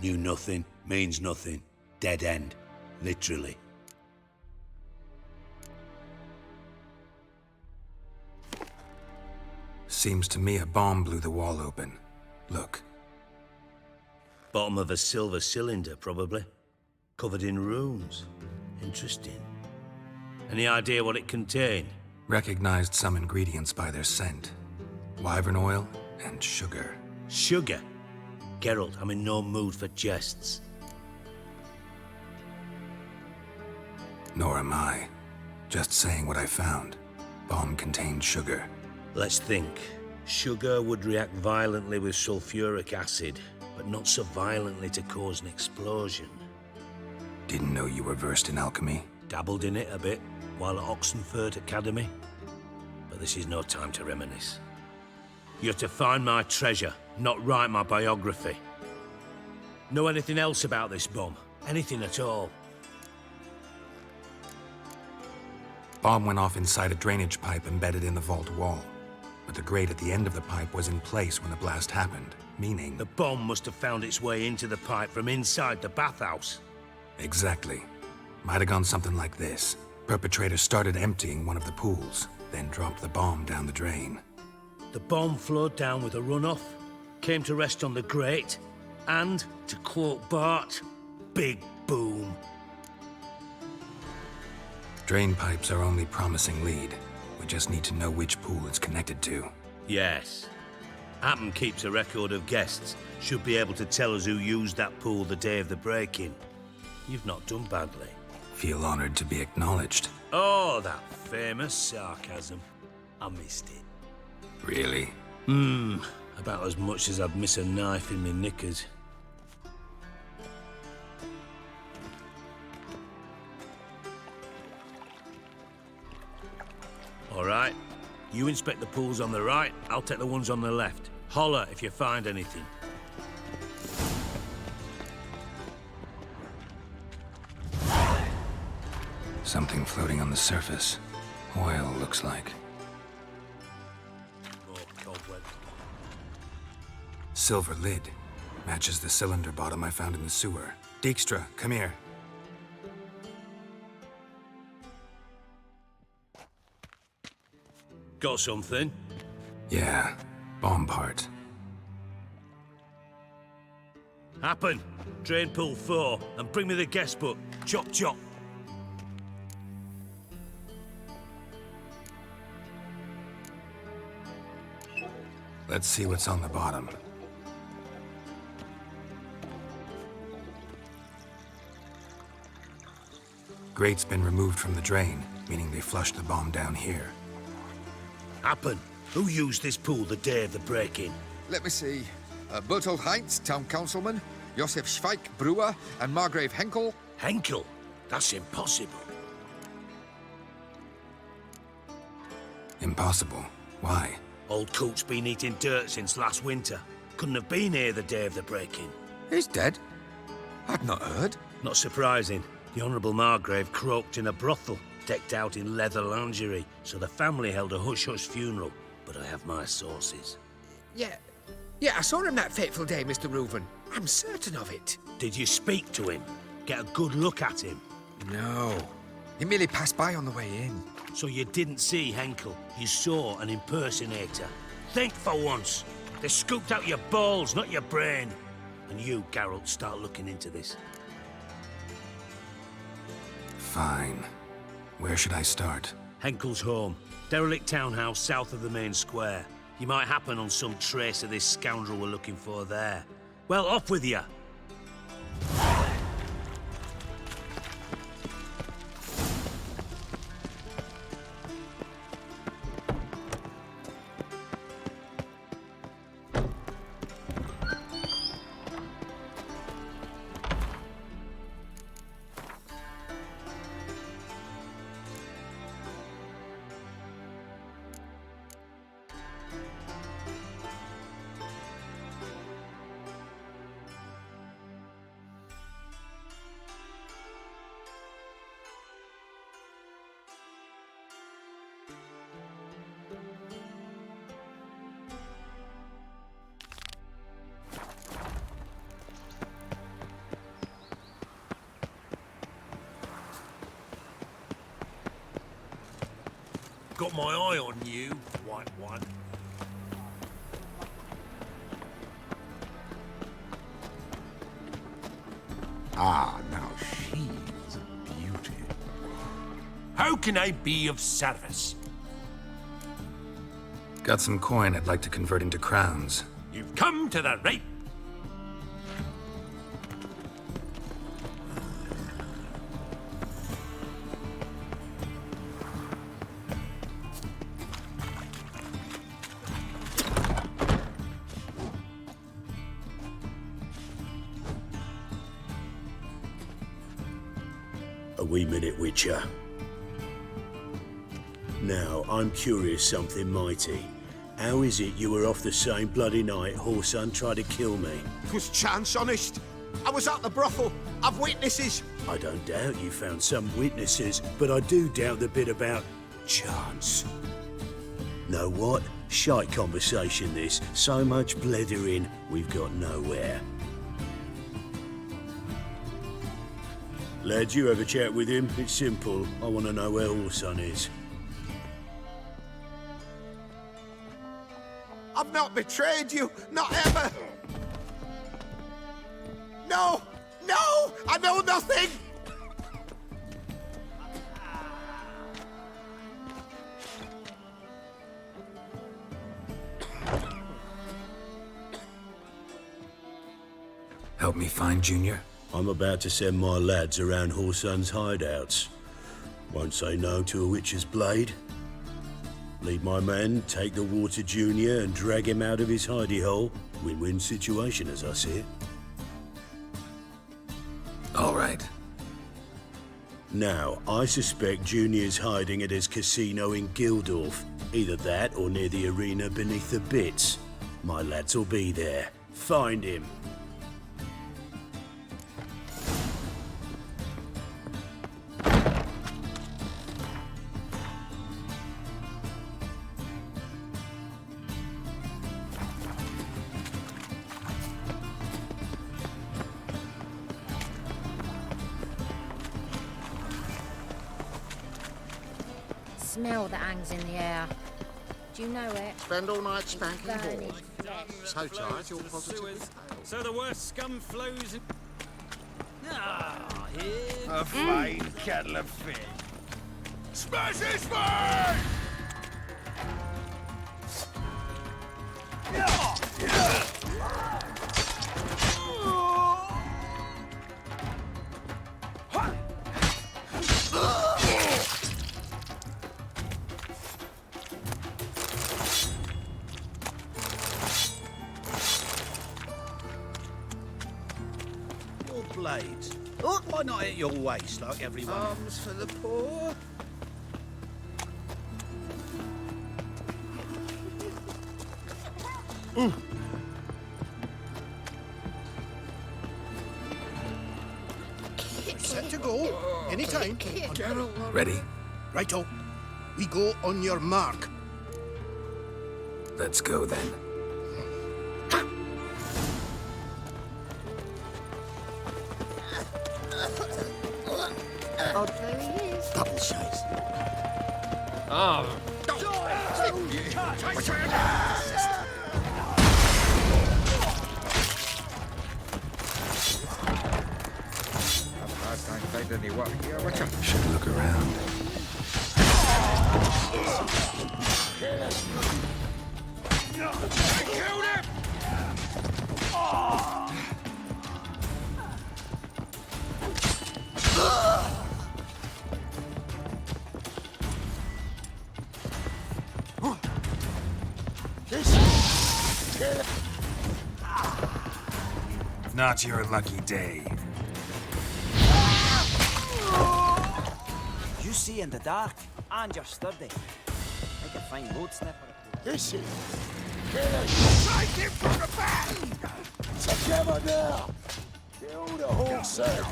Knew nothing, means nothing. Dead end. Literally. Seems to me a bomb blew the wall open. Look. Bottom of a silver cylinder, probably. Covered in runes. Interesting. Any idea what it contained? Recognized some ingredients by their scent. Wyvern oil and sugar. Sugar? Geralt, I'm in no mood for jests. Nor am I. Just saying what I found. Bomb contained sugar. Let's think. Sugar would react violently with sulfuric acid, but not so violently to cause an explosion. Didn't know you were versed in alchemy. Dabbled in it a bit while at Oxenford Academy. But this is no time to reminisce. You're to find my treasure, not write my biography. Know anything else about this bomb? Anything at all? Bomb went off inside a drainage pipe embedded in the vault wall. But the grate at the end of the pipe was in place when the blast happened, meaning... The bomb must have found its way into the pipe from inside the bathhouse. Exactly. Might have gone something like this. Perpetrator started emptying one of the pools, then dropped the bomb down the drain. The bomb flowed down with a runoff, came to rest on the grate, and, to quote Bart, big boom. Drain pipes are only promising lead. We just need to know which pool it's connected to. Yes. Happen keeps a record of guests. Should be able to tell us who used that pool the day of the break-in. You've not done badly. Feel honored to be acknowledged. Oh, that famous sarcasm. I missed it. Really? About as much as I'd miss a knife in my knickers. All right. You inspect the pools on the right, I'll take the ones on the left. Holler if you find anything. Something floating on the surface. Oil, looks like. More cobwebs. Silver lid. Matches the cylinder bottom I found in the sewer. Dijkstra, come here. Got something? Yeah, bomb part. Happen. Drain pool 4, and bring me the guest book. Chop chop. Let's see what's on the bottom. Grate's been removed from the drain, meaning they flushed the bomb down here. Happen. Who used this pool the day of the break-in? Let me see. Bertold Heinz, town councilman, Josef Schweik, brewer, and Margrave Henkel. Henkel? That's impossible. Impossible. Why? Old Coot's been eating dirt since last winter. Couldn't have been here the day of the break-in. He's dead? I'd not heard. Not surprising. The Honourable Margrave croaked in a brothel, decked out in leather lingerie, so the family held a hush-hush funeral. But I have my sources. Yeah, I saw him that fateful day, Mr. Reuven. I'm certain of it. Did you speak to him? Get a good look at him? No. He merely passed by on the way in. So you didn't see Henkel, you saw an impersonator. Think for once. They scooped out your balls, not your brain. And you, Geralt, start looking into this. Fine. Where should I start? Henkel's home. Derelict townhouse south of the main square. You might happen on some trace of this scoundrel we're looking for there. Well, off with you. Got my eye on you, white one. Ah, now she's a beauty. How can I be of service? Got some coin I'd like to convert into crowns. You've come to the right. A wee minute, Witcher. Now, I'm curious something mighty. How is it you were off the same bloody night Horson tried to kill me? It was chance, honest. I was at the brothel. I've witnesses. I don't doubt you found some witnesses, but I do doubt the bit about chance. Know what? Shite conversation this. So much blethering, we've got nowhere. Lads, you have a chat with him. It's simple. I want to know where Horson is. I've not betrayed you. Not ever. No! No! I know nothing! Help me find Junior? I'm about to send my lads around Horson's hideouts. Won't say no to a witch's blade. Lead my men, take the Water Junior and drag him out of his hidey hole. Win-win situation, as I see it. All right. Now, I suspect Junior's hiding at his casino in Gildorf. Either that or near the arena beneath the Bits. My lads will be there. Find him. Smell that hangs in the air. Do you know it? Spend all night spanking Burning balls. flesh. So tight, you're positively So the worst scum flows in... Ah, here... A fine kettle of fish. Smash his face! Your blades. Oh, why not at your waist like everyone? Arms for the poor. Set to go. Anytime. Ready? Righto. We go on your mark. Let's go then. Oh, there he is. Double shots. Oh. Should look around. Not your lucky day. You see in the dark, and you're sturdy. I can find load snipper. This is... Take him from the back! Together now! Kill the whole set!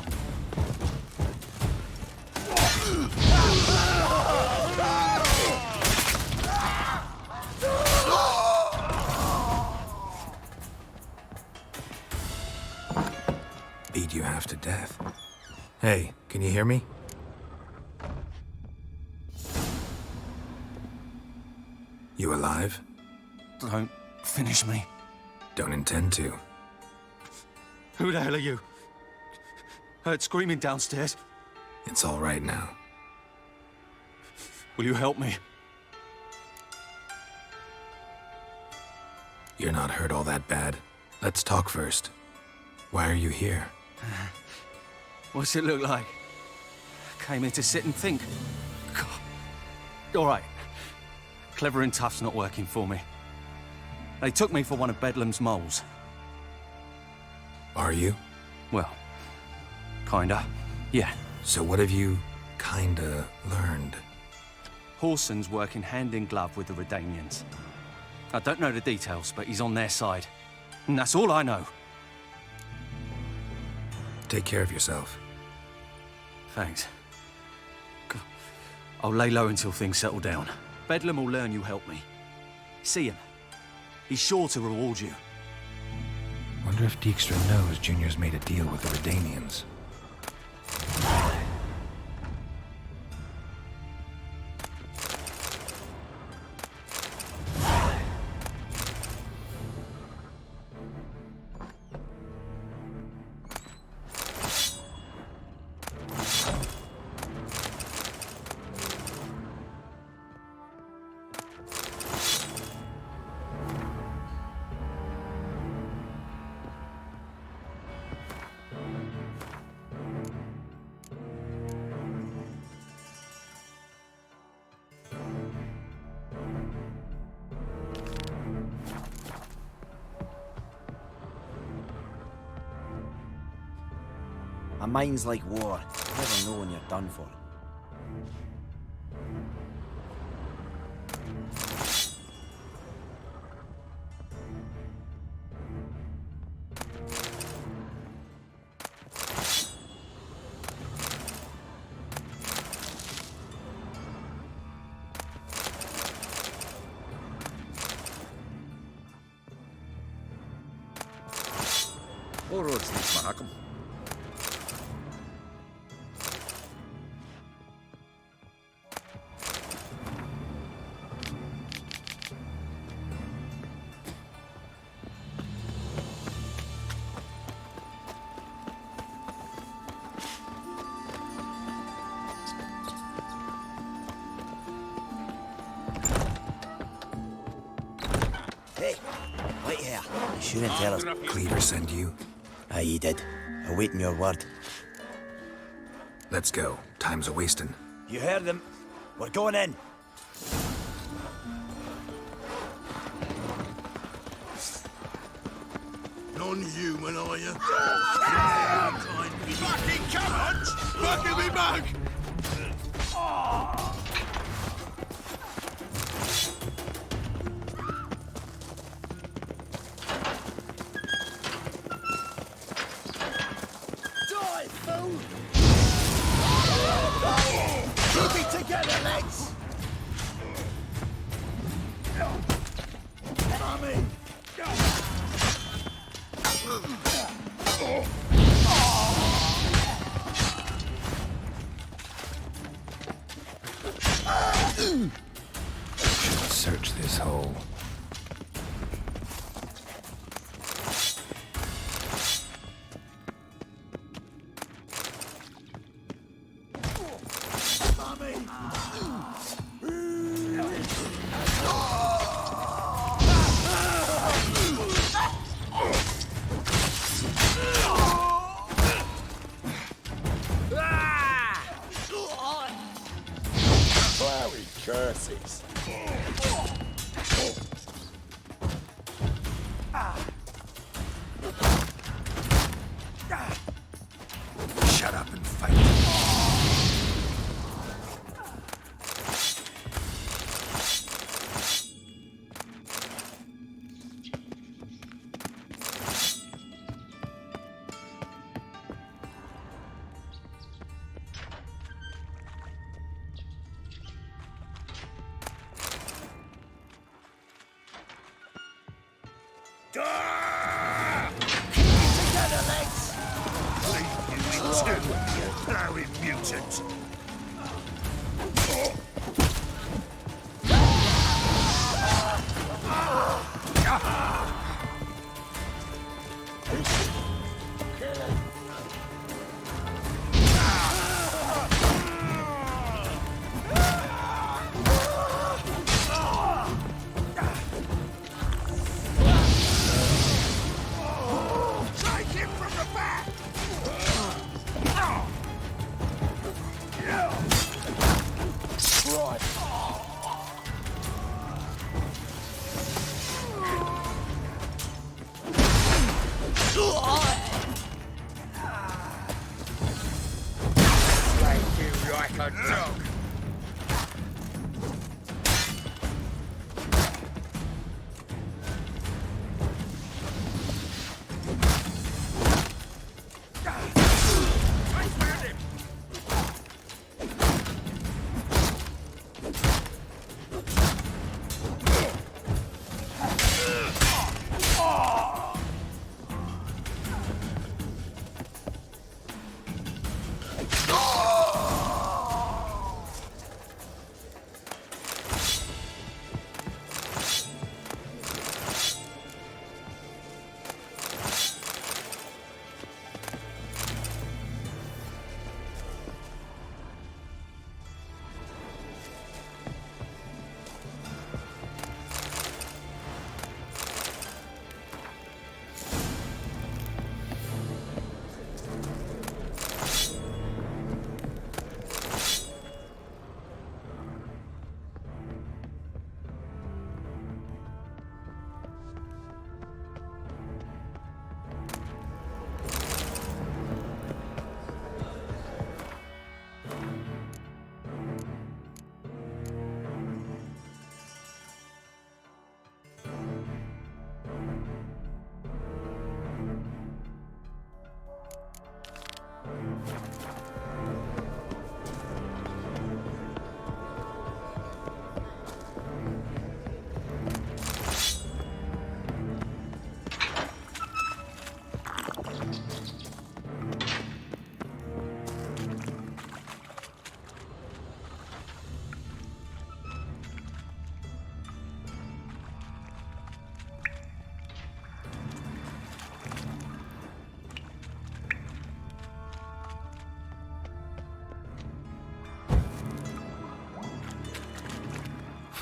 Beat you half to death. Hey, can you hear me? You alive? Don't finish me. Don't intend to. Who the hell are you? Heard screaming downstairs. It's all right now. Will you help me? You're not hurt all that bad. Let's talk first. Why are you here? What's it look like? Came here to sit and think. God. All right. Clever and tough's not working for me. They took me for one of Bedlam's moles. Are you? Well, kinda. Yeah. So what have you kinda learned? Whoreson's working hand in glove with the Redanians. I don't know the details, but he's on their side. And that's all I know. Take care of yourself. Thanks. God. I'll lay low until things settle down. Bedlam will learn you helped me. See him. He's sure to reward you. Wonder if Dijkstra knows Junior's made a deal with the Redanians. A mind's like war. You never know when you're done for. All roads lead to Mahakam. Hey, wait here. You shouldn't tell us. Cleaver send you? Aye, he did. Awaiting your word. Let's go. Time's a-wasting. You heard them. We're going in. Non-human, are you? Fucking cunt! Fucking me mug! Die, fool! Keep it together, lads! Army! Should search this hole. Clowy curses. Shut up and fight. Together, lads! Leave you in two, you plowing mutant!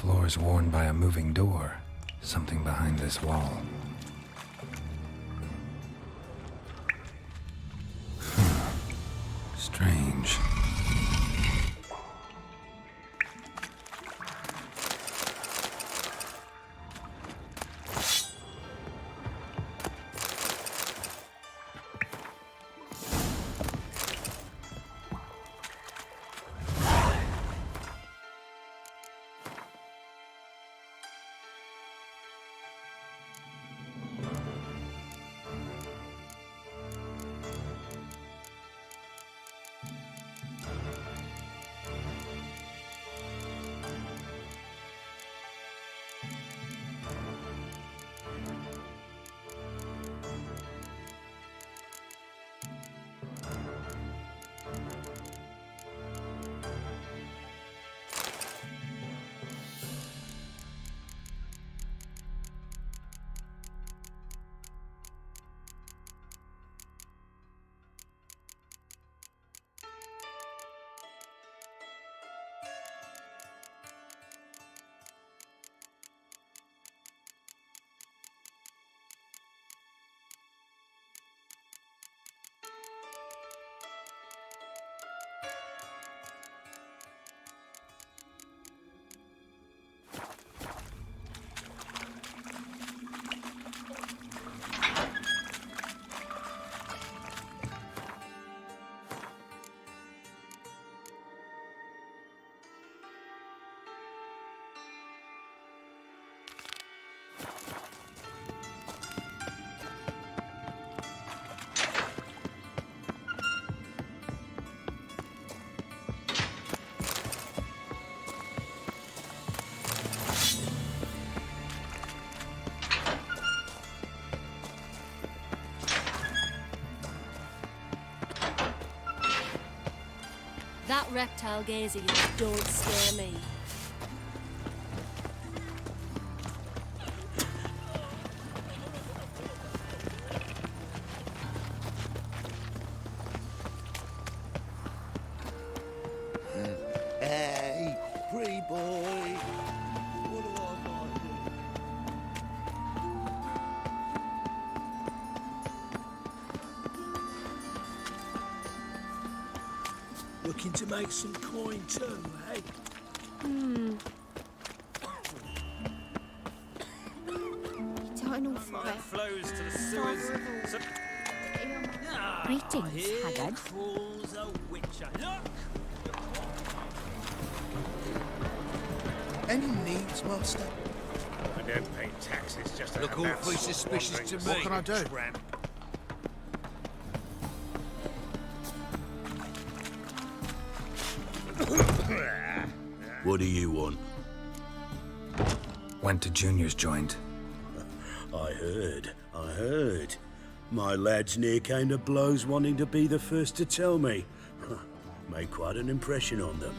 floor's worn by a moving door. Something behind this wall. Strange. That reptile gazing don't scare me. Hey, pretty boy. What do I might do? Looking to make some coin too, eh? Eternal fire. Flows to the sewers. Greetings, Haggard. Crawls a witcher. Look! Any needs, master? I don't pay taxes just to Look have that awfully sort of suspicious wandering to me. What can I do? tramp. What do you want? Went to Junior's joint. I heard. My lads near came to blows wanting to be the first to tell me. Made quite an impression on them.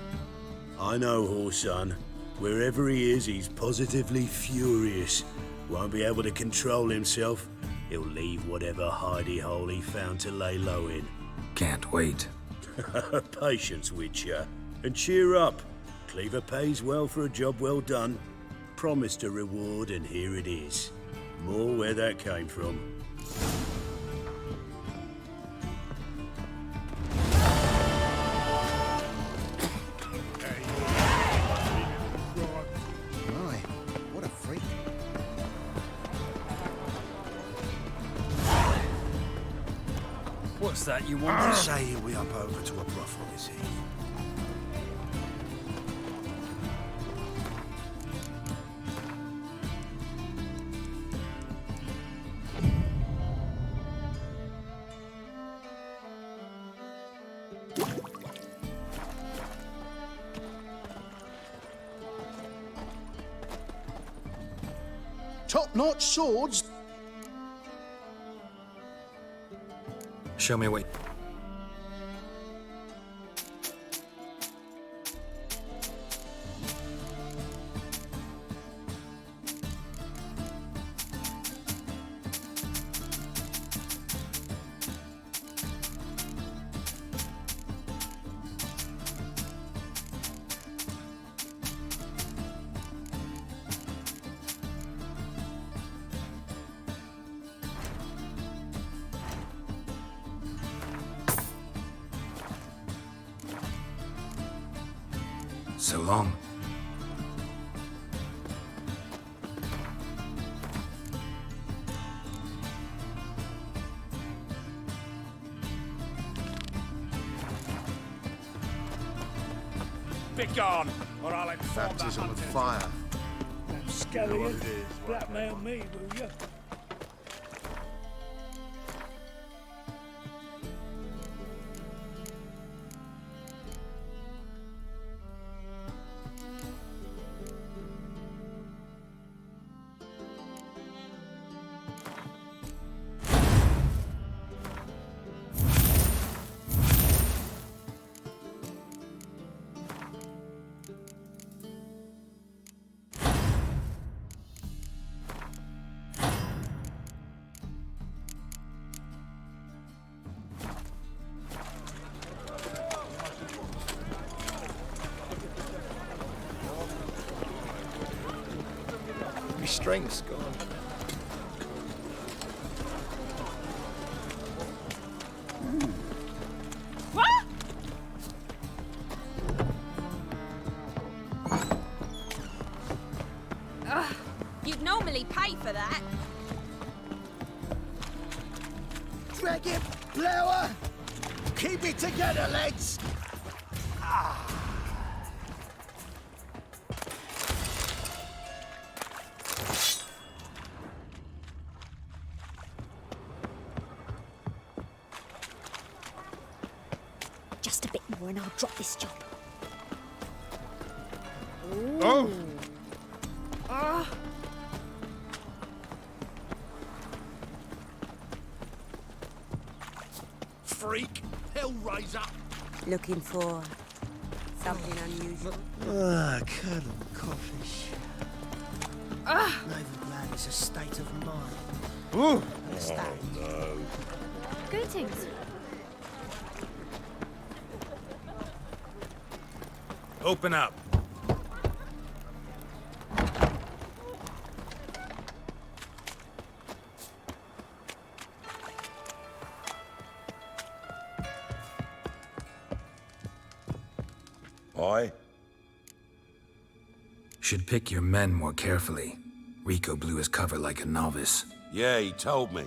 I know Horson. Wherever he is, he's positively furious. Won't be able to control himself. He'll leave whatever hidey hole he found to lay low in. Can't wait. Patience, Witcher. And cheer up. Cleaver pays well for a job well done. Promised a reward, and here it is. More where that came from. My, what a freak. What's that you want? Say we up over to a brothel, is he? Top-notch swords. Show me a way. So long. Begone, or I'll inform the Baptism of hunters. fire. Scallion, blackmail me, will you? My strength's gone. What? You'd normally pay for that. Drag it, Blower! Keep it together, lads! Just a bit more and I'll drop this job. Oh! Freak! Hellraiser! Looking for something unusual. Ah, curdled codfish. Naval glad is a state of mind. Ooh. Understand? No. Greetings. Open up. Aye? Should pick your men more carefully. Rico blew his cover like a novice. Yeah, he told me.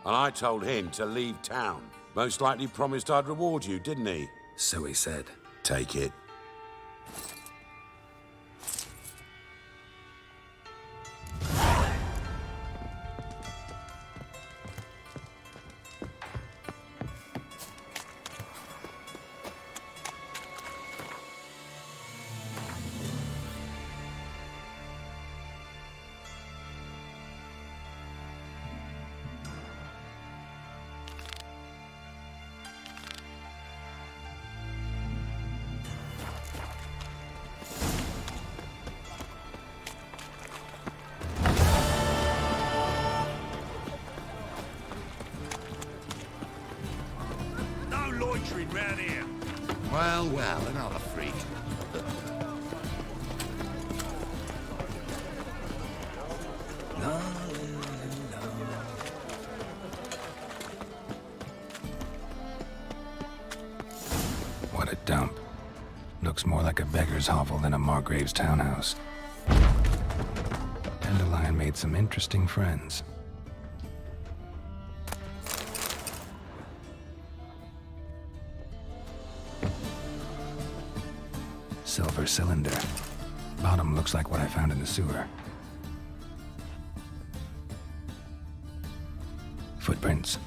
And I told him to leave town. Most likely promised I'd reward you, didn't he? So he said. Take it. No loitering round here. Well, well, another freak. What a dump. Looks more like a beggar's hovel than a Margrave's townhouse. Dandelion made some interesting friends. Silver cylinder. Bottom looks like what I found in the sewer. Footprints.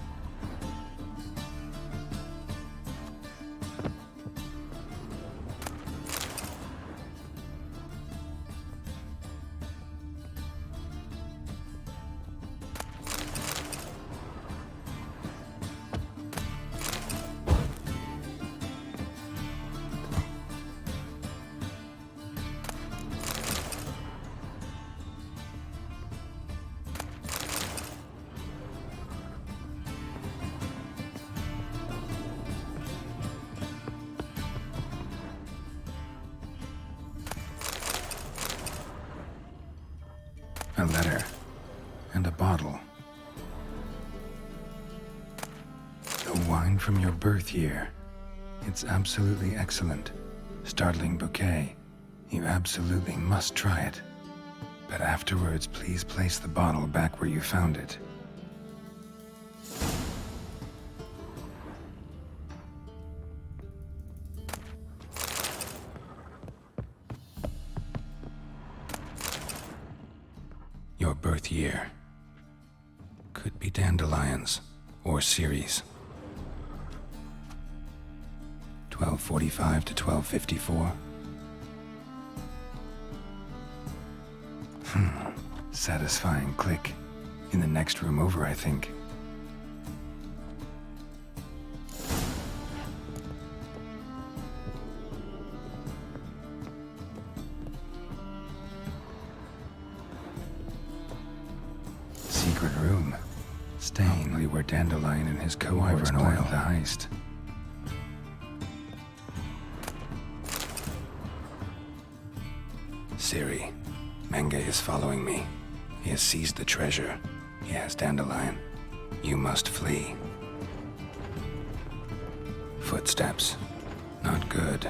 A letter. And a bottle. The wine from your birth year. It's absolutely excellent. Startling bouquet. You absolutely must try it. But afterwards, please place the bottle back where you found it. Your birth year. Could be dandelions or Ceres. 1245 to 1254. Satisfying click. In the next room over, I think. Secret room. Stain where Dandelion and his co-wyvern oil the heist. Ciri, Menge is following me. He has seized the treasure. He has Dandelion. You must flee. Footsteps. Not good.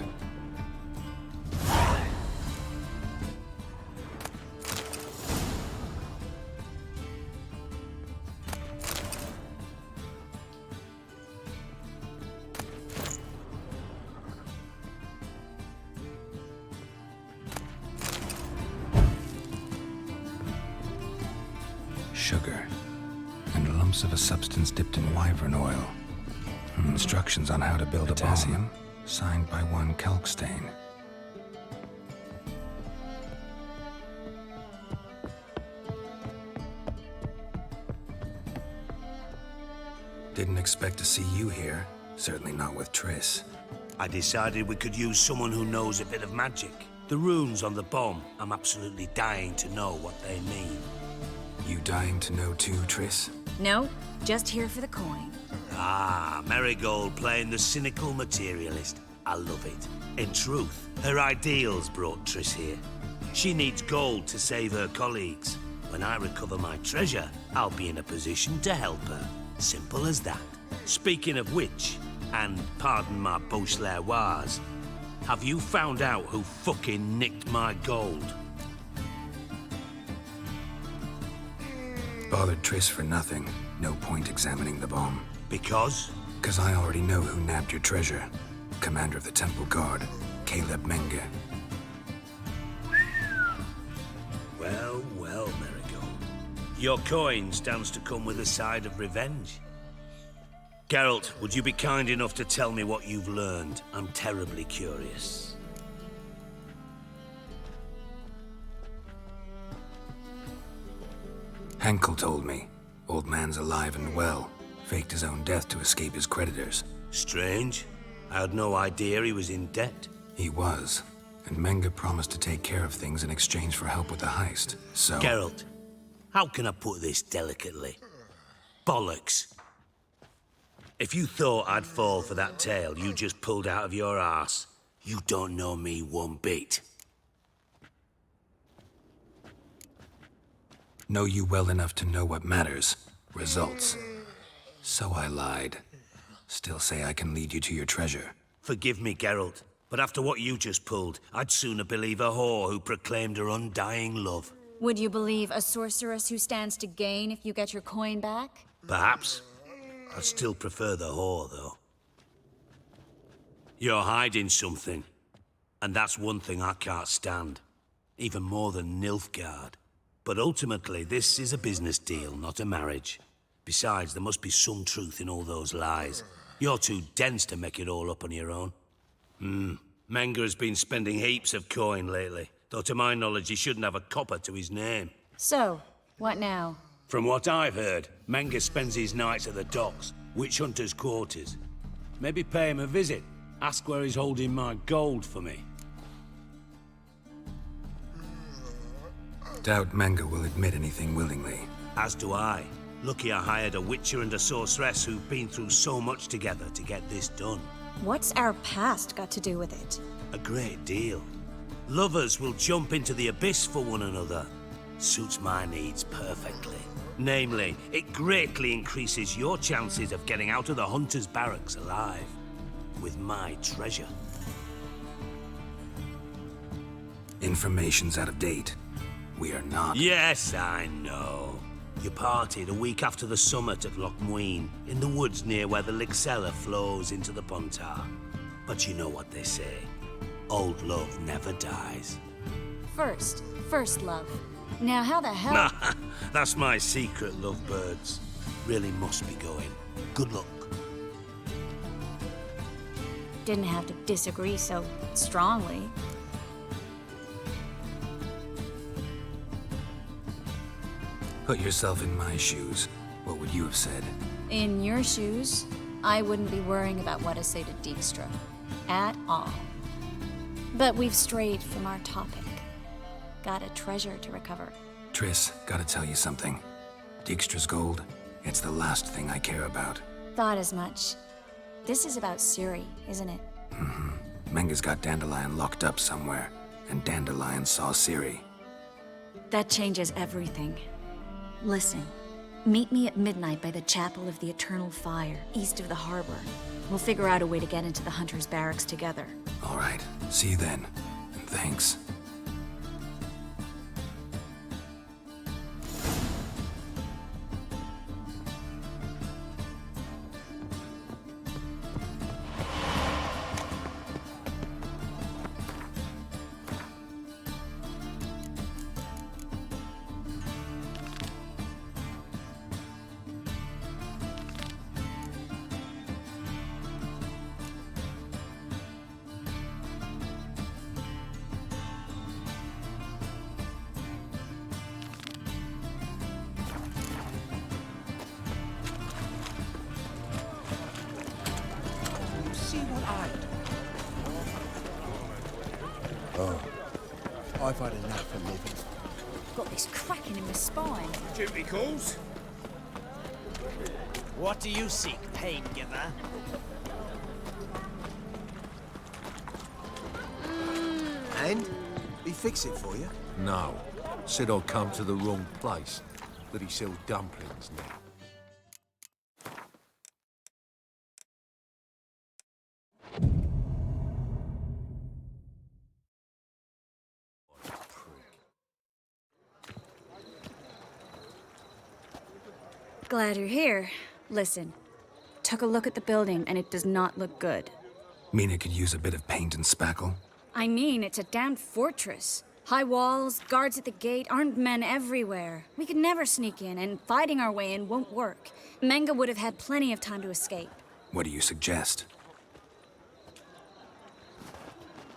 Sugar, and lumps of a substance dipped in wyvern oil. Instructions on how to build a bomb, signed by one Kalkstain. Didn't expect to see you here. Certainly not with Triss. I decided we could use someone who knows a bit of magic. The runes on the bomb, I'm absolutely dying to know what they mean. You dying to know too, Triss? No, just here for the coin. Ah, Marigold playing the cynical materialist. I love it. In truth, her ideals brought Triss here. She needs gold to save her colleagues. When I recover my treasure, I'll be in a position to help her. Simple as that. Speaking of which, and pardon my Beauclervoise, have you found out who fucking nicked my gold? Bothered Triss for nothing. No point examining the bomb. Because? Because I already know who nabbed your treasure. Commander of the Temple Guard, Caleb Menge. Well, well, Marigold. Your coin stands to come with a side of revenge. Geralt, would you be kind enough to tell me what you've learned? I'm terribly curious. Henkel told me. Old man's alive and well. Faked his own death to escape his creditors. Strange. I had no idea he was in debt. He was. And Menge promised to take care of things in exchange for help with the heist. So... Geralt, how can I put this delicately? Bollocks. If you thought I'd fall for that tale you just pulled out of your arse, you don't know me one bit. Know you well enough to know what matters. Results. So I lied. Still say I can lead you to your treasure. Forgive me, Geralt, but after what you just pulled, I'd sooner believe a whore who proclaimed her undying love. Would you believe a sorceress who stands to gain if you get your coin back? Perhaps. I'd still prefer the whore, though. You're hiding something, and that's one thing I can't stand. Even more than Nilfgaard. But ultimately, this is a business deal, not a marriage. Besides, there must be some truth in all those lies. You're too dense to make it all up on your own. Menge has been spending heaps of coin lately, though to my knowledge he shouldn't have a copper to his name. So, what now? From what I've heard, Menge spends his nights at the docks, witch hunters' quarters. Maybe pay him a visit. Ask where he's holding my gold for me. Doubt Menge will admit anything willingly. As do I. Lucky I hired a witcher and a sorceress who've been through so much together to get this done. What's our past got to do with it? A great deal. Lovers will jump into the abyss for one another. Suits my needs perfectly. Namely, it greatly increases your chances of getting out of the hunter's barracks alive. With my treasure. Information's out of date. We are not. Yes, I know. You partied a week after the summit at Loch Muine, in the woods near where the Lixella flows into the Pontar. But you know what they say. Old love never dies. First love. Now, how the hell... That's my secret, lovebirds. Really must be going. Good luck. Didn't have to disagree so strongly. Put yourself in my shoes. What would you have said? In your shoes, I wouldn't be worrying about what to say to Dijkstra. At all. But we've strayed from our topic. Got a treasure to recover. Triss, gotta tell you something. Dijkstra's gold, it's the last thing I care about. Thought as much. This is about Ciri, isn't it? Menga's got Dandelion locked up somewhere, and Dandelion saw Ciri. That changes everything. Listen, meet me at midnight by the Chapel of the Eternal Fire, east of the harbor. We'll figure out a way to get into the Hunter's Barracks together. All right, see you then, and thanks. I've had enough of living. Got this cracking in my spine. Duty calls. What do you seek, pain giver? And? He fix it for you? No. Said I'd come to the wrong place. That he sells dumplings now. Glad you're here. Listen, took a look at the building and it does not look good. Mina could use a bit of paint and spackle. I mean, it's a damned fortress. High walls, guards at the gate, armed men everywhere. We could never sneak in, and fighting our way in won't work. Menga would have had plenty of time to escape. What do you suggest?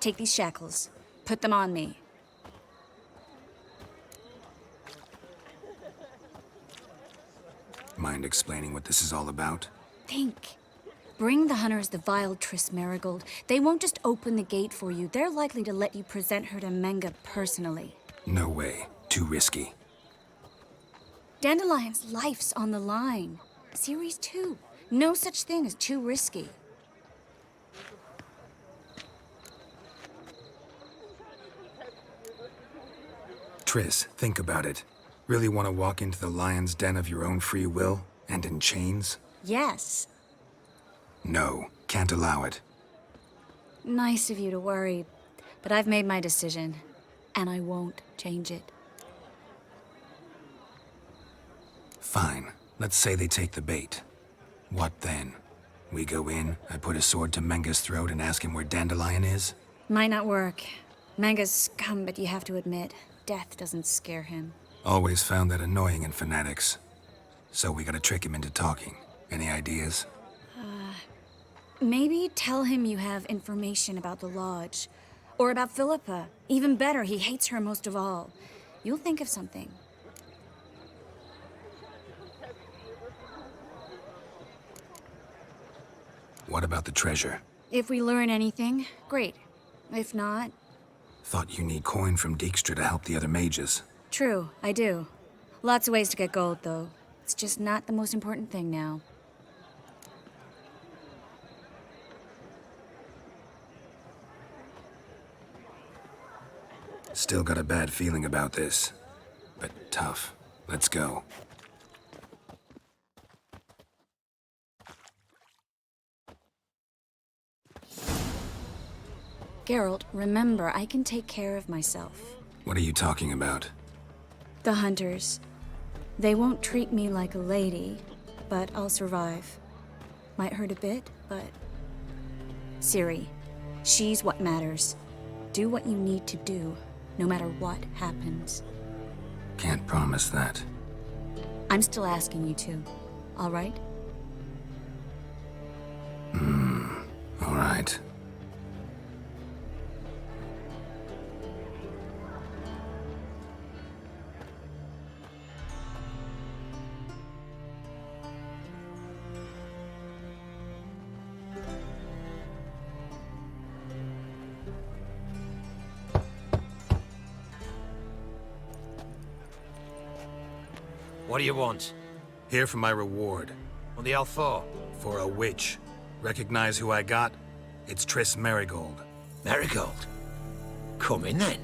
Take these shackles. Put them on me. Mind explaining what this is all about? Think. Bring the hunters the vile Triss Merigold. They won't just open the gate for you. They're likely to let you present her to Menga personally. No way. Too risky. Dandelion's life's on the line. Ciri's too. No such thing as too risky. Triss, think about it. Really want to walk into the lion's den of your own free will, and in chains? Yes. No, can't allow it. Nice of you to worry, but I've made my decision, and I won't change it. Fine. Let's say they take the bait. What then? We go in, I put a sword to Menga's throat and ask him where Dandelion is? Might not work. Menga's scum, but you have to admit, death doesn't scare him. Always found that annoying in fanatics. So we gotta trick him into talking. Any ideas? Maybe tell him you have information about the Lodge. Or about Philippa. Even better, he hates her most of all. You'll think of something. What about the treasure? If we learn anything, great. If not... Thought you need coin from Dijkstra to help the other mages. True, I do. Lots of ways to get gold, though. It's just not the most important thing now. Still got a bad feeling about this. But tough. Let's go. Geralt, remember, I can take care of myself. What are you talking about? The hunters. They won't treat me like a lady, but I'll survive. Might hurt a bit, but... Ciri, she's what matters. Do what you need to do, no matter what happens. Can't promise that. I'm still asking you to, all right? All right. What do you want? Here for my reward. On the L4? For a witch. Recognize who I got? It's Triss Merigold. Merigold? Come in then.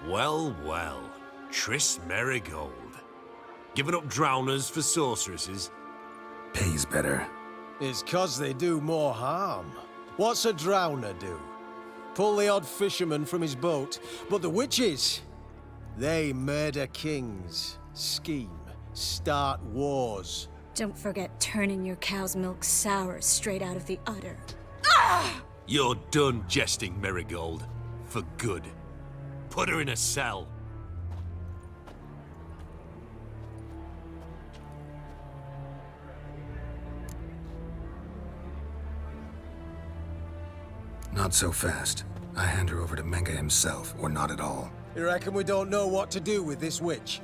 Well, well. Triss Merigold. Giving up drowners for sorceresses? Pays better. It's 'cause they do more harm. What's a drowner do? Pull the odd fisherman from his boat. But the witches, they murder kings, scheme, start wars. Don't forget turning your cow's milk sour straight out of the udder. You're done jesting, Merigold. For good. Put her in a cell. Not so fast. I hand her over to Menge himself, or not at all. You reckon we don't know what to do with this witch?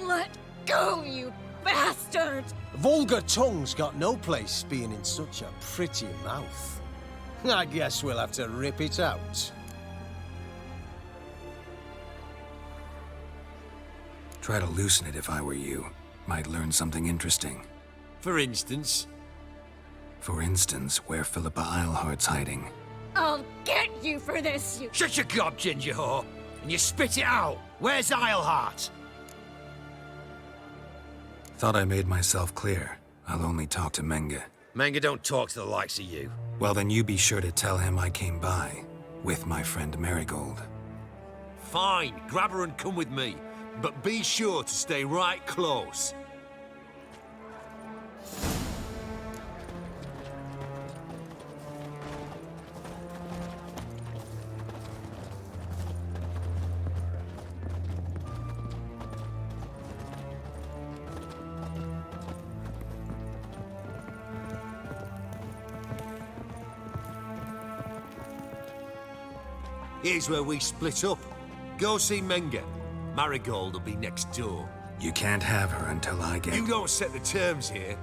Let go, you bastard! Vulgar tongue's got no place being in such a pretty mouth. I guess we'll have to rip it out. Try to loosen it if I were you. Might learn something interesting. For instance? For instance, where Philippa Eilhart's hiding. I'll get you for this, you... Shut your gob, ginger whore, and you spit it out. Where's Eilhart? Thought I made myself clear. I'll only talk to Menge. Menge don't talk to the likes of you. Well, then you be sure to tell him I came by, with my friend Merigold. Fine, grab her and come with me. But be sure to stay right close. Here's where we split up. Go see Menge. Marigold will be next door. You can't have her until I get... You don't set the terms here.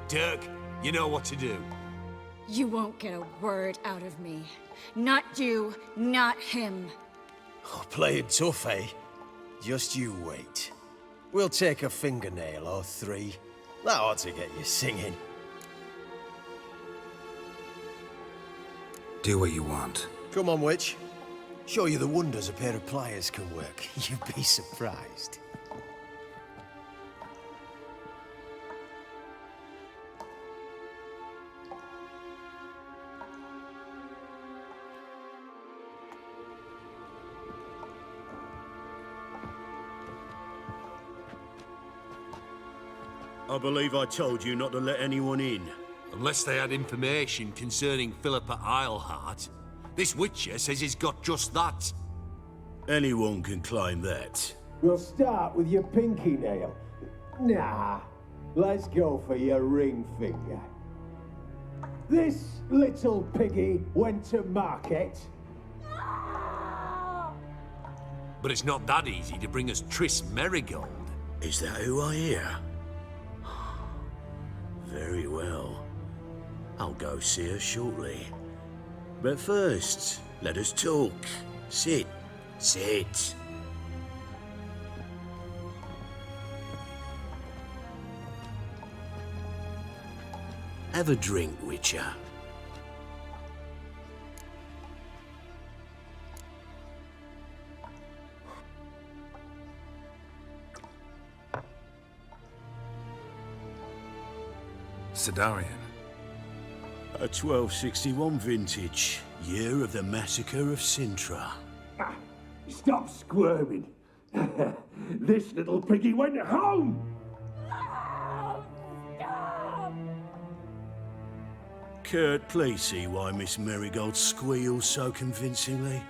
Dirk, you know what to do. You won't get a word out of me. Not you, not him. Oh, playing tough, eh? Just you wait. We'll take a fingernail or three. That ought to get you singing. Do what you want. Come on, witch. Show you the wonders a pair of pliers can work. You'd be surprised. I believe I told you not to let anyone in. Unless they had information concerning Philippa Eilhart. This Witcher says he's got just that. Anyone can claim that. We'll start with your pinky nail. Nah, let's go for your ring finger. This little piggy went to market. But it's not that easy to bring us Triss Merigold. Is that who I hear? Very well. I'll go see her shortly. But first, let us talk. Sit. Sit. Have a drink, Witcher. Sidarian. A 1261 vintage, year of the massacre of Sintra. Stop squirming. This little piggy went home. Kurt, please see why Miss Marigold squeals so convincingly.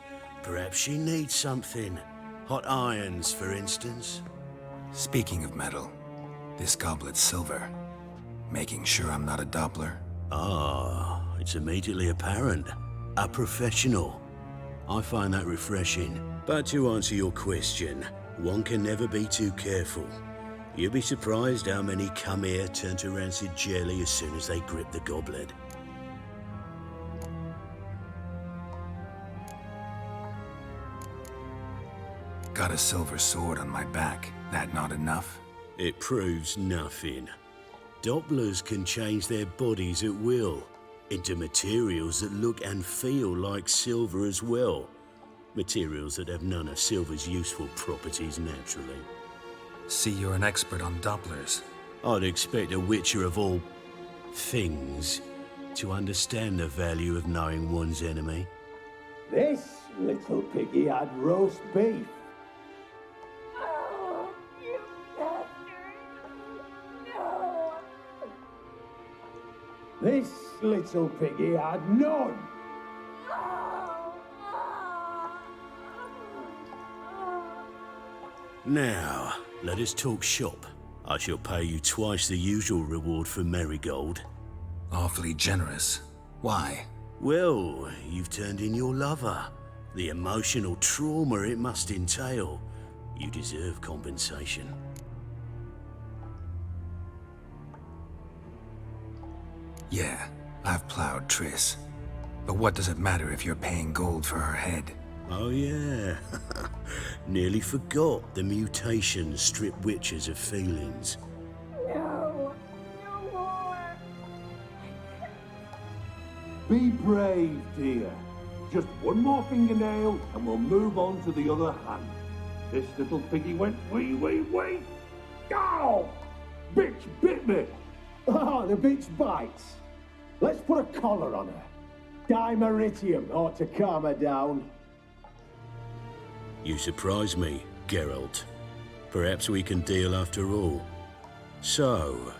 Perhaps she needs something. Hot irons, for instance. Speaking of metal, this goblet's silver. Making sure I'm not a Doppler. Ah, it's immediately apparent. A professional. I find that refreshing. But to answer your question, one can never be too careful. You'll be surprised how many come here turn to rancid jelly as soon as they grip the goblet. Got a silver sword on my back. That not enough? It proves nothing. Dopplers can change their bodies at will, into materials that look and feel like silver as well. Materials that have none of silver's useful properties naturally. See, you're an expert on Dopplers. I'd expect a witcher of all things to understand the value of knowing one's enemy. This little piggy had roast beef. This little piggy had none. Now, let us talk shop. I shall pay you twice the usual reward for Marigold. Awfully generous. Why? Well, you've turned in your lover. The emotional trauma it must entail. You deserve compensation. Yeah, I've plowed Triss. But what does it matter if you're paying gold for her head? Oh yeah. Nearly forgot the mutations strip witches of feelings. No, no more. Be brave, dear. Just one more fingernail and we'll move on to the other hand. This little piggy went wee, wee, wee. Ow! Bitch bit me. Oh, the bitch bites. Let's put a collar on her. Dimeritium ought to calm her down. You surprise me, Geralt. Perhaps we can deal after all. So,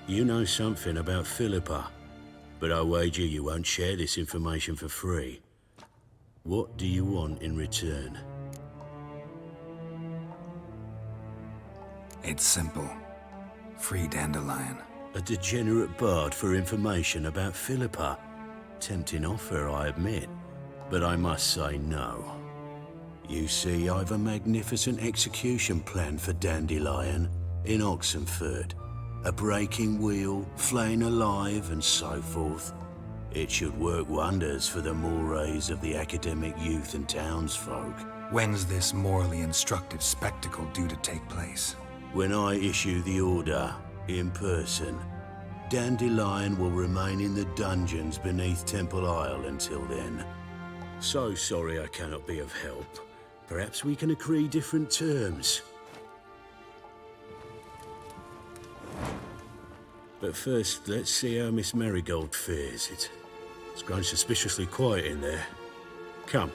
you know something about Philippa, but I wager you won't share this information for free. What do you want in return? It's simple. Free Dandelion. A degenerate bard for information about Philippa. Tempting offer, I admit, but I must say no. You see, I've a magnificent execution plan for Dandelion in Oxenford. A breaking wheel, flaying alive, and so forth. It should work wonders for the mores of the academic youth and townsfolk. When's this morally instructive spectacle due to take place? When I issue the order, in person, Dandelion will remain in the dungeons beneath Temple Isle until then. So sorry I cannot be of help. Perhaps we can agree different terms. But first, let's see how Miss Marigold fares. It's grown suspiciously quiet in there. Come.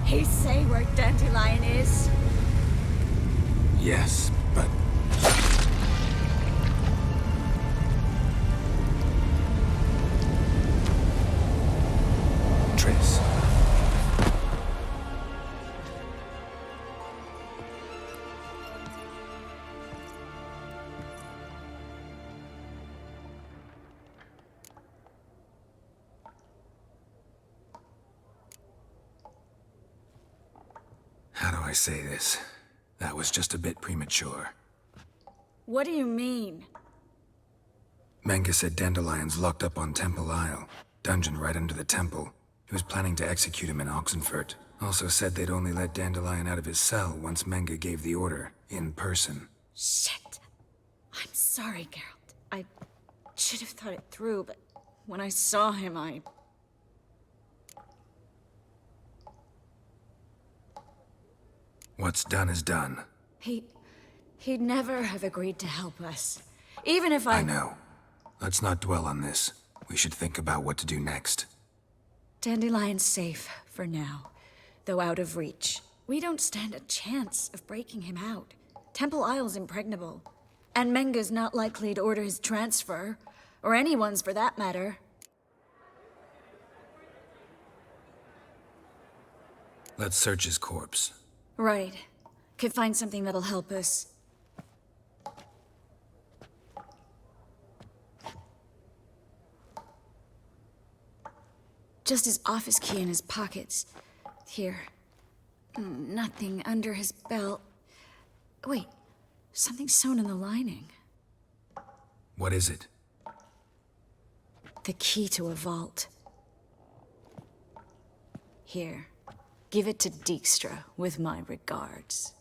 He say where Dandelion is? Yes, but... Triss. How do I say this? That was just a bit premature. What do you mean? Menge said Dandelion's locked up on Temple Isle. Dungeon right under the temple. He was planning to execute him in Oxenfurt. Also said they'd only let Dandelion out of his cell once Menge gave the order, in person. Shit. I'm sorry, Geralt. I should have thought it through, but when I saw him, What's done is done. He'd never have agreed to help us. Even if I know. Let's not dwell on this. We should think about what to do next. Dandelion's safe for now, though out of reach. We don't stand a chance of breaking him out. Temple Isle's impregnable, and Menga's not likely to order his transfer, or anyone's for that matter. Let's search his corpse. Right. Could find something that'll help us. Just his office key in his pockets. Here. Nothing under his belt. Wait, something sewn in the lining. What is it? The key to a vault. Here. Give it to Dijkstra with my regards.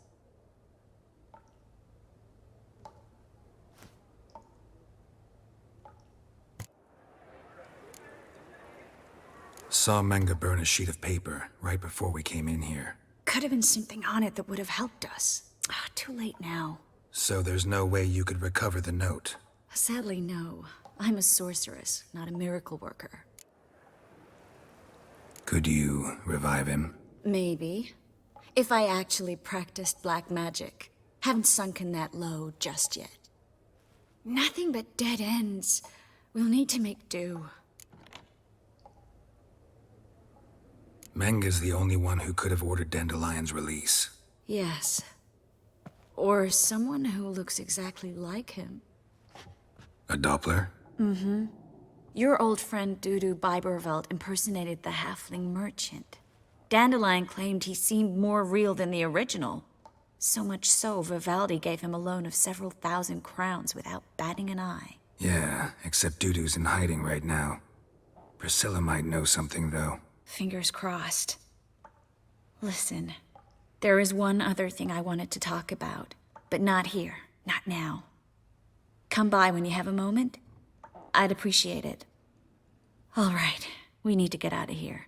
Saw Menga burn a sheet of paper right before we came in here. Could have been something on it that would have helped us. Too late now. So there's no way you could recover the note? Sadly, no. I'm a sorceress, not a miracle worker. Could you revive him? Maybe. If I actually practiced black magic. Haven't sunken that low just yet. Nothing but dead ends. We'll need to make do. Menga's the only one who could have ordered Dandelion's release. Yes. Or someone who looks exactly like him. A Doppler? Mm-hmm. Your old friend Dudu Biberveld impersonated the halfling merchant. Dandelion claimed he seemed more real than the original. So much so, Vivaldi gave him a loan of several thousand crowns without batting an eye. Yeah, except Dudu's in hiding right now. Priscilla might know something, though. Fingers crossed. Listen, there is one other thing I wanted to talk about, but not here, not now. Come by when you have a moment. I'd appreciate it. All right, we need to get out of here.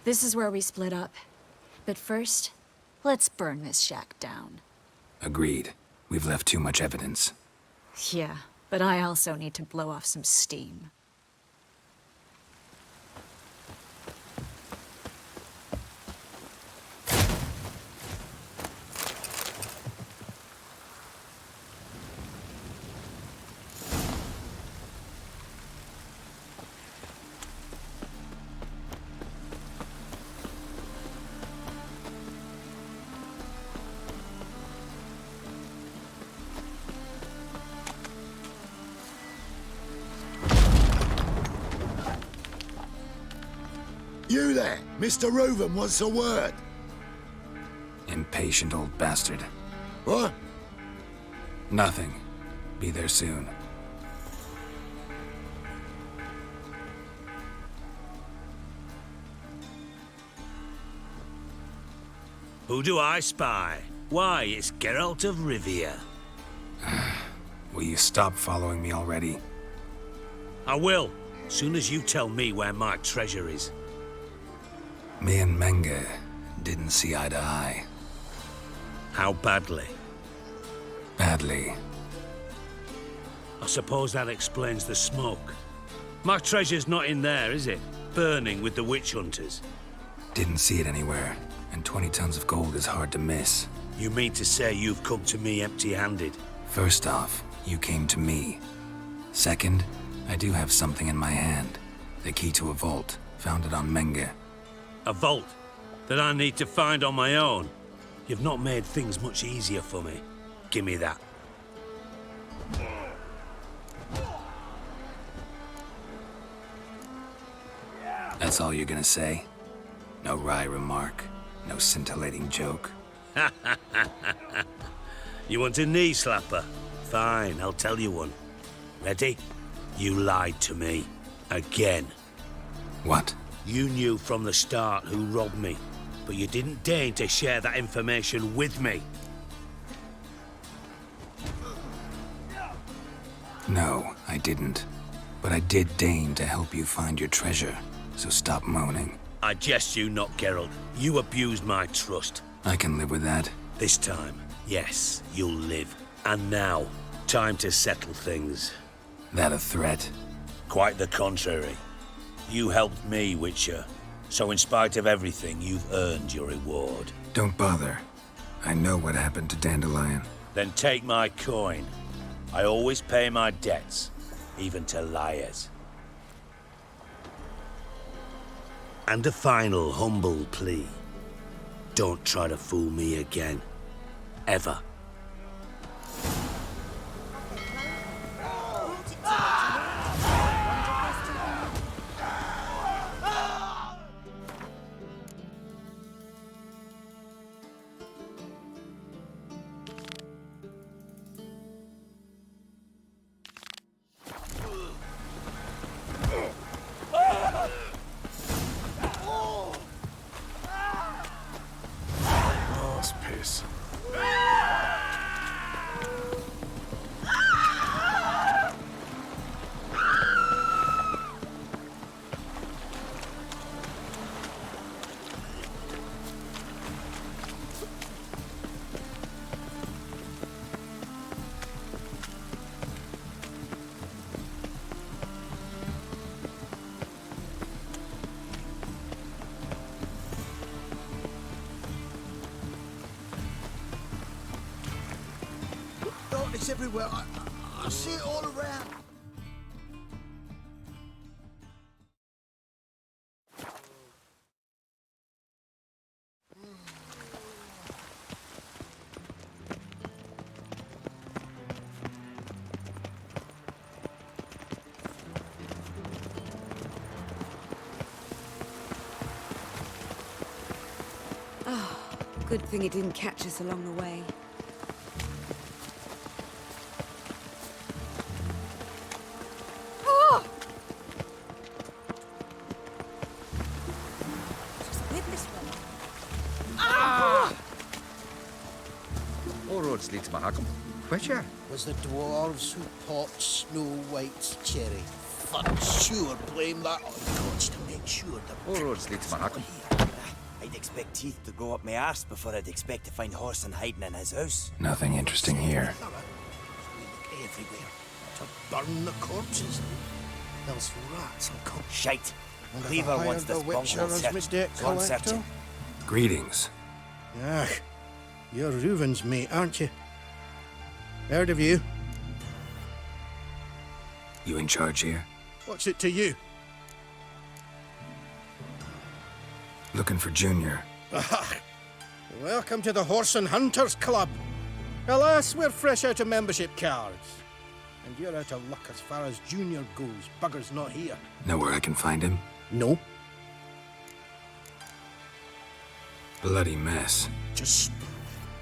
This is where we split up. But first, let's burn this shack down. Agreed. We've left too much evidence. Yeah, but I also need to blow off some steam. You there! Mr. Reuven wants a word. Impatient old bastard. What? Nothing. Be there soon. Who do I spy? Why, it's Geralt of Rivia. Will you stop following me already? I will, soon as you tell me where my treasure is. Me and Menga didn't see eye to eye. How badly? Badly. I suppose that explains the smoke. My treasure's not in there, is it? Burning with the witch hunters. Didn't see it anywhere, and 20 tons of gold is hard to miss. You mean to say you've come to me empty-handed? First off, you came to me. Second, I do have something in my hand. The key to a vault, found it on Menge. A vault that I need to find on my own. You've not made things much easier for me. Give me that. That's all you're gonna say? No wry remark? No scintillating joke? You want a knee slapper? Fine, I'll tell you one. Ready? You lied to me. Again. What? You knew from the start who robbed me, but you didn't deign to share that information with me. No, I didn't. But I did deign to help you find your treasure, so stop moaning. I jest you not, Geralt. You abused my trust. I can live with that. This time, yes, you'll live. And now, time to settle things. That a threat? Quite the contrary. You helped me, Witcher. So in spite of everything, you've earned your reward. Don't bother. I know what happened to Dandelion. Then take my coin. I always pay my debts, even to liars. And a final humble plea. Don't try to fool me again. Ever. Piss. Darkness everywhere. I see it all around. Oh, good thing it didn't catch us along the way. All roads lead to Mahakam. Witcher. Was the dwarves who popped Snow White's cherry. Fuck, sure, blame that on gods to make sure the All roads lead to Mahakam. I'd expect teeth to go up my arse before I'd expect to find Horson hiding in his house. Nothing interesting here. everywhere to burn the corpses. There's rats and cock. Shite. And Cleaver wants this bunghole set. Go on, search it. Greetings. Ah, you're Reuven's mate, aren't you? Heard of you. You in charge here? What's it to you? Looking for Junior. Ah, welcome to the Horse and Hunters Club. Alas, we're fresh out of membership cards. And you're out of luck as far as Junior goes. Bugger's not here. Know where I can find him? No. Bloody mess. Just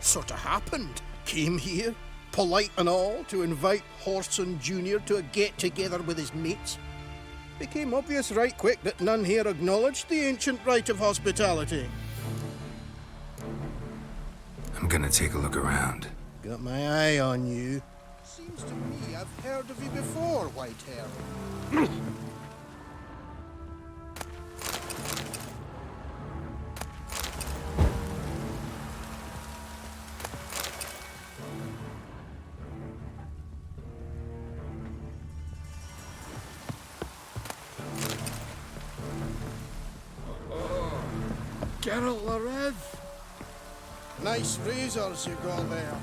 sort of happened. Came here, polite and all, to invite Horson Jr. to a get-together with his mates. Became obvious right quick that none here acknowledged the ancient right of hospitality. I'm gonna take a look around. Got my eye on you. Seems to me I've heard of you before, Whitehair. Geralt the Red. Nice razors you got there.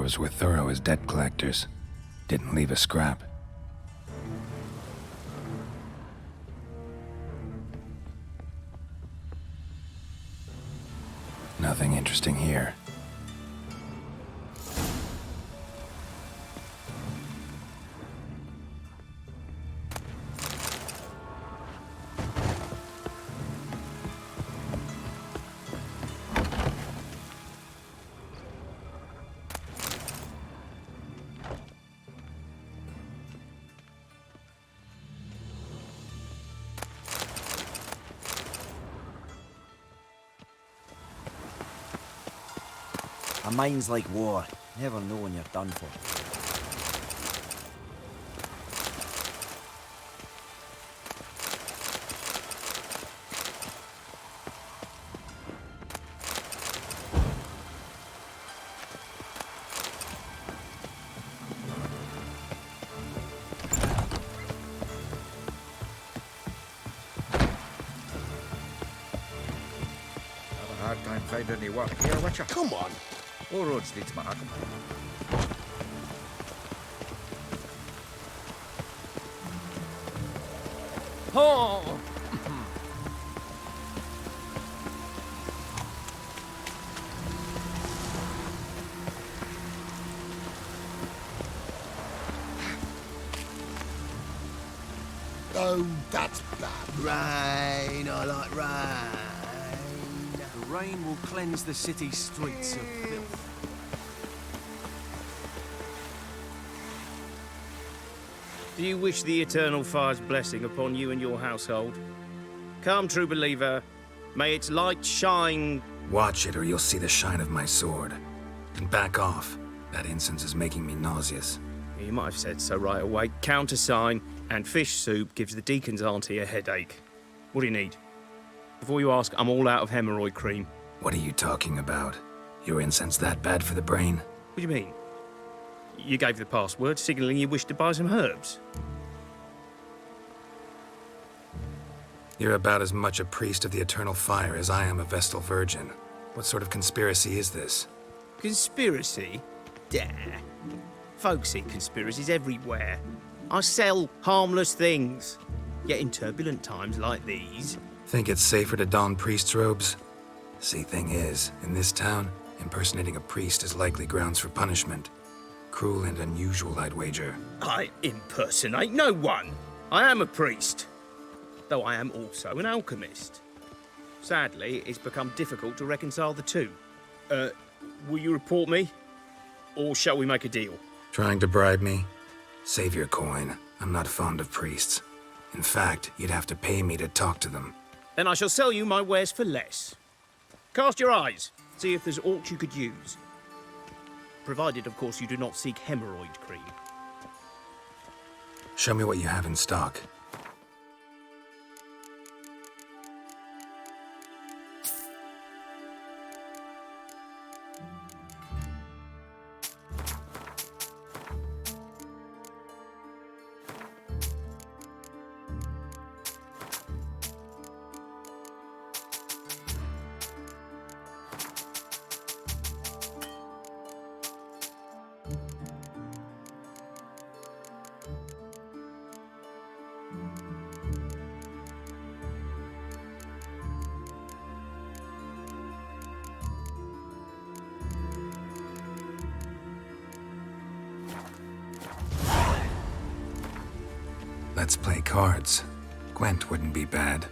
dwarves were thorough as debt collectors. Didn't leave a scrap. Nothing interesting here. A mind's like war. Never know when you're done for. Have a hard time finding any work here, Witcher. Come on. All roads lead to Markham. Oh! Oh, that's bad. Rain, I like rain. The rain will cleanse the city streets of filth. Do you wish the Eternal Fire's blessing upon you and your household? Come, true believer. May its light shine. Watch it or you'll see the shine of my sword. And back off. That incense is making me nauseous. You might have said so right away. Countersign and fish soup gives the deacon's auntie a headache. What do you need? Before you ask, I'm all out of hemorrhoid cream. What are you talking about? Your incense that bad for the brain? What do you mean? You gave the password, signalling you wished to buy some herbs. You're about as much a priest of the Eternal Fire as I am a Vestal Virgin. What sort of conspiracy is this? Conspiracy? Dah. Folks see conspiracies everywhere. I sell harmless things. Yet in turbulent times like these... Think it's safer to don priest's robes? See, thing is, in this town, impersonating a priest is likely grounds for punishment. Cruel and unusual, I'd wager. I impersonate no one. I am a priest. Though I am also an alchemist. Sadly, it's become difficult to reconcile the two. Will you report me? Or shall we make a deal? Trying to bribe me? Save your coin. I'm not fond of priests. In fact, you'd have to pay me to talk to them. Then I shall sell you my wares for less. Cast your eyes. See if there's aught you could use. Provided, of course, you do not seek hemorrhoid cream. Show me what you have in stock. Let's play cards. Gwent wouldn't be bad.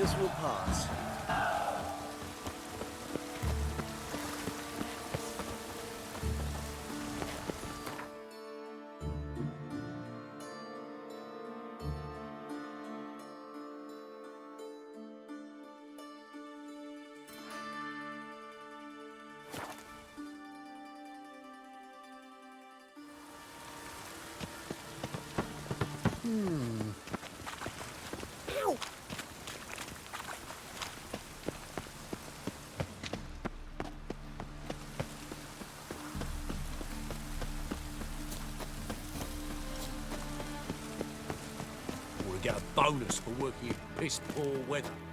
This will pass. We'll get a bonus for working in piss poor weather.